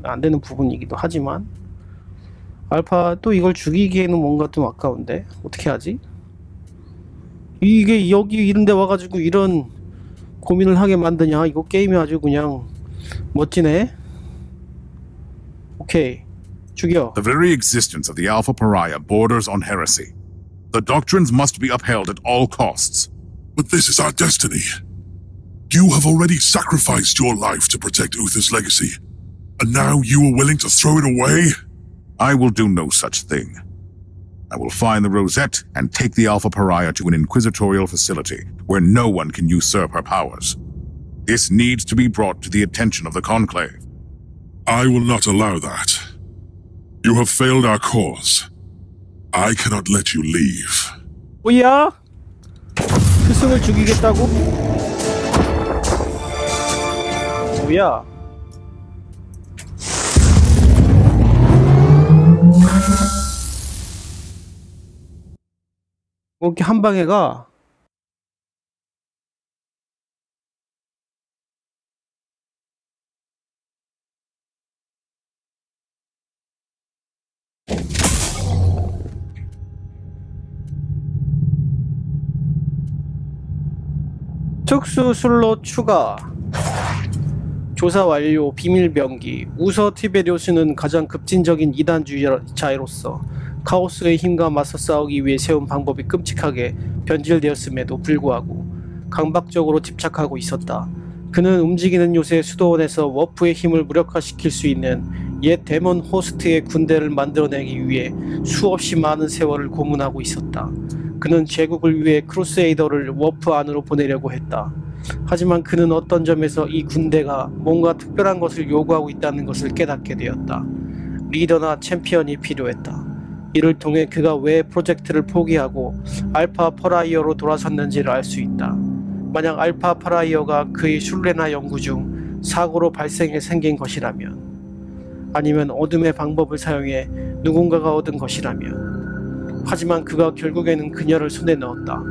안 되는 부분이기도 하지만 알파 또 이걸 죽이기에는 뭔가 좀 아까운데 어떻게 하지? 이게 여기 이런데 와가지고 이런 고민을 하게 만드냐? 이거 게임이 아주 그냥 멋지네. 오케이, 죽여. The very existence of the Alpha Pariah borders on heresy. The doctrines must be upheld at all costs. But this is our destiny. You have already sacrificed your life to protect Uther's legacy, and now you are willing to throw it away? I will do no such thing. I will find the Rosette and take the Alpha Pariah to an inquisitorial facility where no one can usurp her powers. This needs to be brought to the attention of the Conclave. I will not allow that. You have failed our cause. I cannot let you leave. 뭐야? 스승을 죽이겠다고? 뭐야? 이렇게 한 방에 가. 특수술로 추가. 조사 완료. 비밀병기. 우서 티베리우스는 가장 급진적인 이단주의자로서 카오스의 힘과 맞서 싸우기 위해 세운 방법이 끔찍하게 변질되었음에도 불구하고 강박적으로 집착하고 있었다. 그는 움직이는 요새 수도원에서 워프의 힘을 무력화시킬 수 있는 옛 데몬 호스트의 군대를 만들어내기 위해 수없이 많은 세월을 고문하고 있었다. 그는 제국을 위해 크루세이더를 워프 안으로 보내려고 했다. 하지만 그는 어떤 점에서 이 군대가 뭔가 특별한 것을 요구하고 있다는 것을 깨닫게 되었다. 리더나 챔피언이 필요했다. 이를 통해 그가 왜 프로젝트를 포기하고 알파 퍼라이어로 돌아섰는지를 알 수 있다. 만약 알파 퍼라이어가 그의 순례나 연구 중 사고로 발생해 생긴 것이라면, 아니면 어둠의 방법을 사용해 누군가가 얻은 것이라면. 하지만 그가 결국에는 그녀를 손에 넣었다.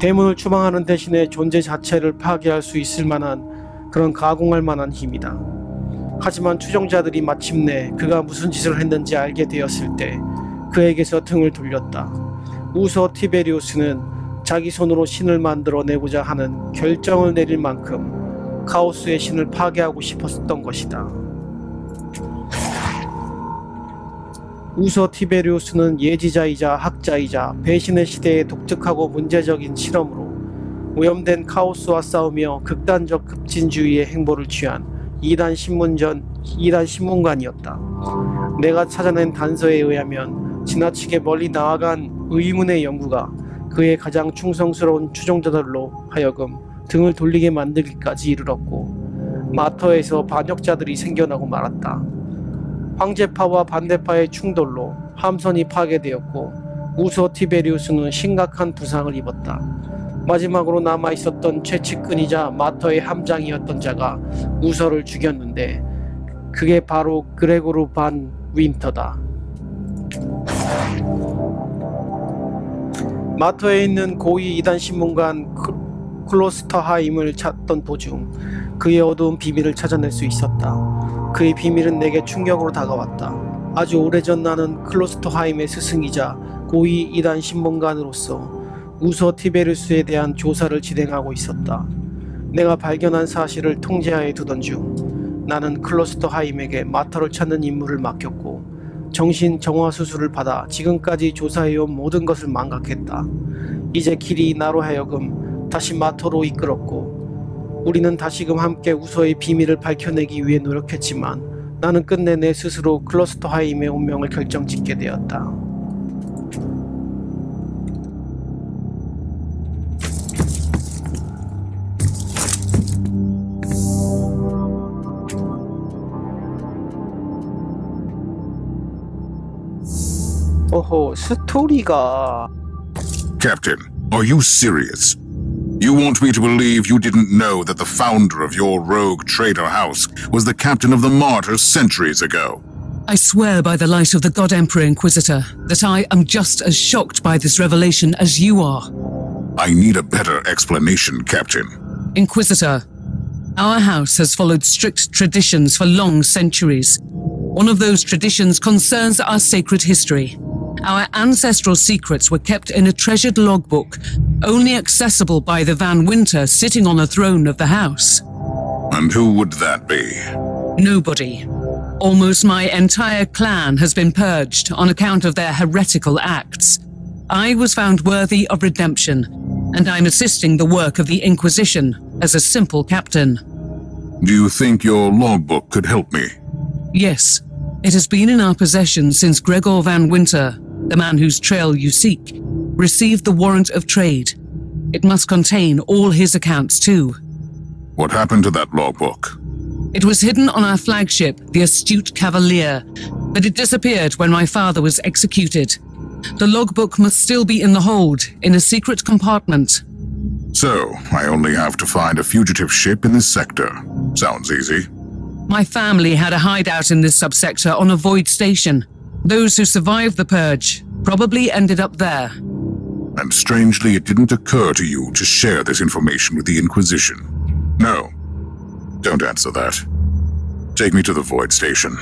대문을 추방하는 대신에 존재 자체를 파괴할 수 있을 만한, 그런 가공할 만한 힘이다. 하지만 추종자들이 마침내 그가 무슨 짓을 했는지 알게 되었을 때 그에게서 등을 돌렸다. 우서 티베리우스는 자기 손으로 신을 만들어내고자 하는 결정을 내릴 만큼 카오스의 신을 파괴하고 싶었던 것이다. 우서 티베리우스는 예지자이자 학자이자 배신의 시대의 독특하고 문제적인 실험으로 오염된 카오스와 싸우며 극단적 급진주의의 행보를 취한 이단 신문관이었다. 내가 찾아낸 단서에 의하면 지나치게 멀리 나아간 의문의 연구가 그의 가장 충성스러운 추종자들로 하여금 등을 돌리게 만들기까지 이르렀고, 마터에서 반역자들이 생겨나고 말았다. 황제파와 반대파의 충돌로 함선이 파괴되었고 우서 티베리우스는 심각한 부상을 입었다. 마지막으로 남아있었던 최측근이자 마터의 함장이었던 자가 우서를 죽였는데 그게 바로 그레고르 반 윈터다. 마터에 있는 고위 이단 신문관 클로스터하임을 찾던 도중 그의 어두운 비밀을 찾아낼 수 있었다. 그의 비밀은 내게 충격으로 다가왔다. 아주 오래전 나는 클로스터하임의 스승이자 고위 이단 신문관으로서 우서 티베리우스에 대한 조사를 진행하고 있었다. 내가 발견한 사실을 통제하에 두던 중 나는 클로스터하임에게 마터를 찾는 임무를 맡겼고 정신 정화 수술을 받아 지금까지 조사해온 모든 것을 망각했다. 이제 길이 나로 하여금 다시 마터로 이끌었고 우리는 다시금 함께 우서의 비밀을 밝혀내기 위해 노력했지만 나는 끝내 내 스스로 클로스터하임의 운명을 결정짓게 되었다. 오호, 스토리가... Captain, are you serious? You want me to believe you didn't know that the founder of your rogue traitor house was the captain of the Martyrs centuries ago? I swear by the light of the God Emperor Inquisitor that I am just as shocked by this revelation as you are. I need a better explanation, Captain. Inquisitor, our house has followed strict traditions for long centuries. One of those traditions concerns our sacred history. Our ancestral secrets were kept in a treasured logbook, only accessible by the Van Winter sitting on the throne of the house. And who would that be? Nobody. Almost my entire clan has been purged on account of their heretical acts. I was found worthy of redemption, and I'm assisting the work of the Inquisition as a simple captain. Do you think your logbook could help me? Yes. It has been in our possession since Gregor Van Winter, the man whose trail you seek, received the warrant of trade. It must contain all his accounts too. What happened to that logbook? It was hidden on our flagship, the Astute Cavalier, but it disappeared when my father was executed. The logbook must still be in the hold, in a secret compartment. So, I only have to find a fugitive ship in this sector. Sounds easy. My family had a hideout in this subsector on a void station. Those who survived the purge probably ended up there. And strangely, it didn't occur to you to share this information with the Inquisition. No. Don't answer that. Take me to the Void Station.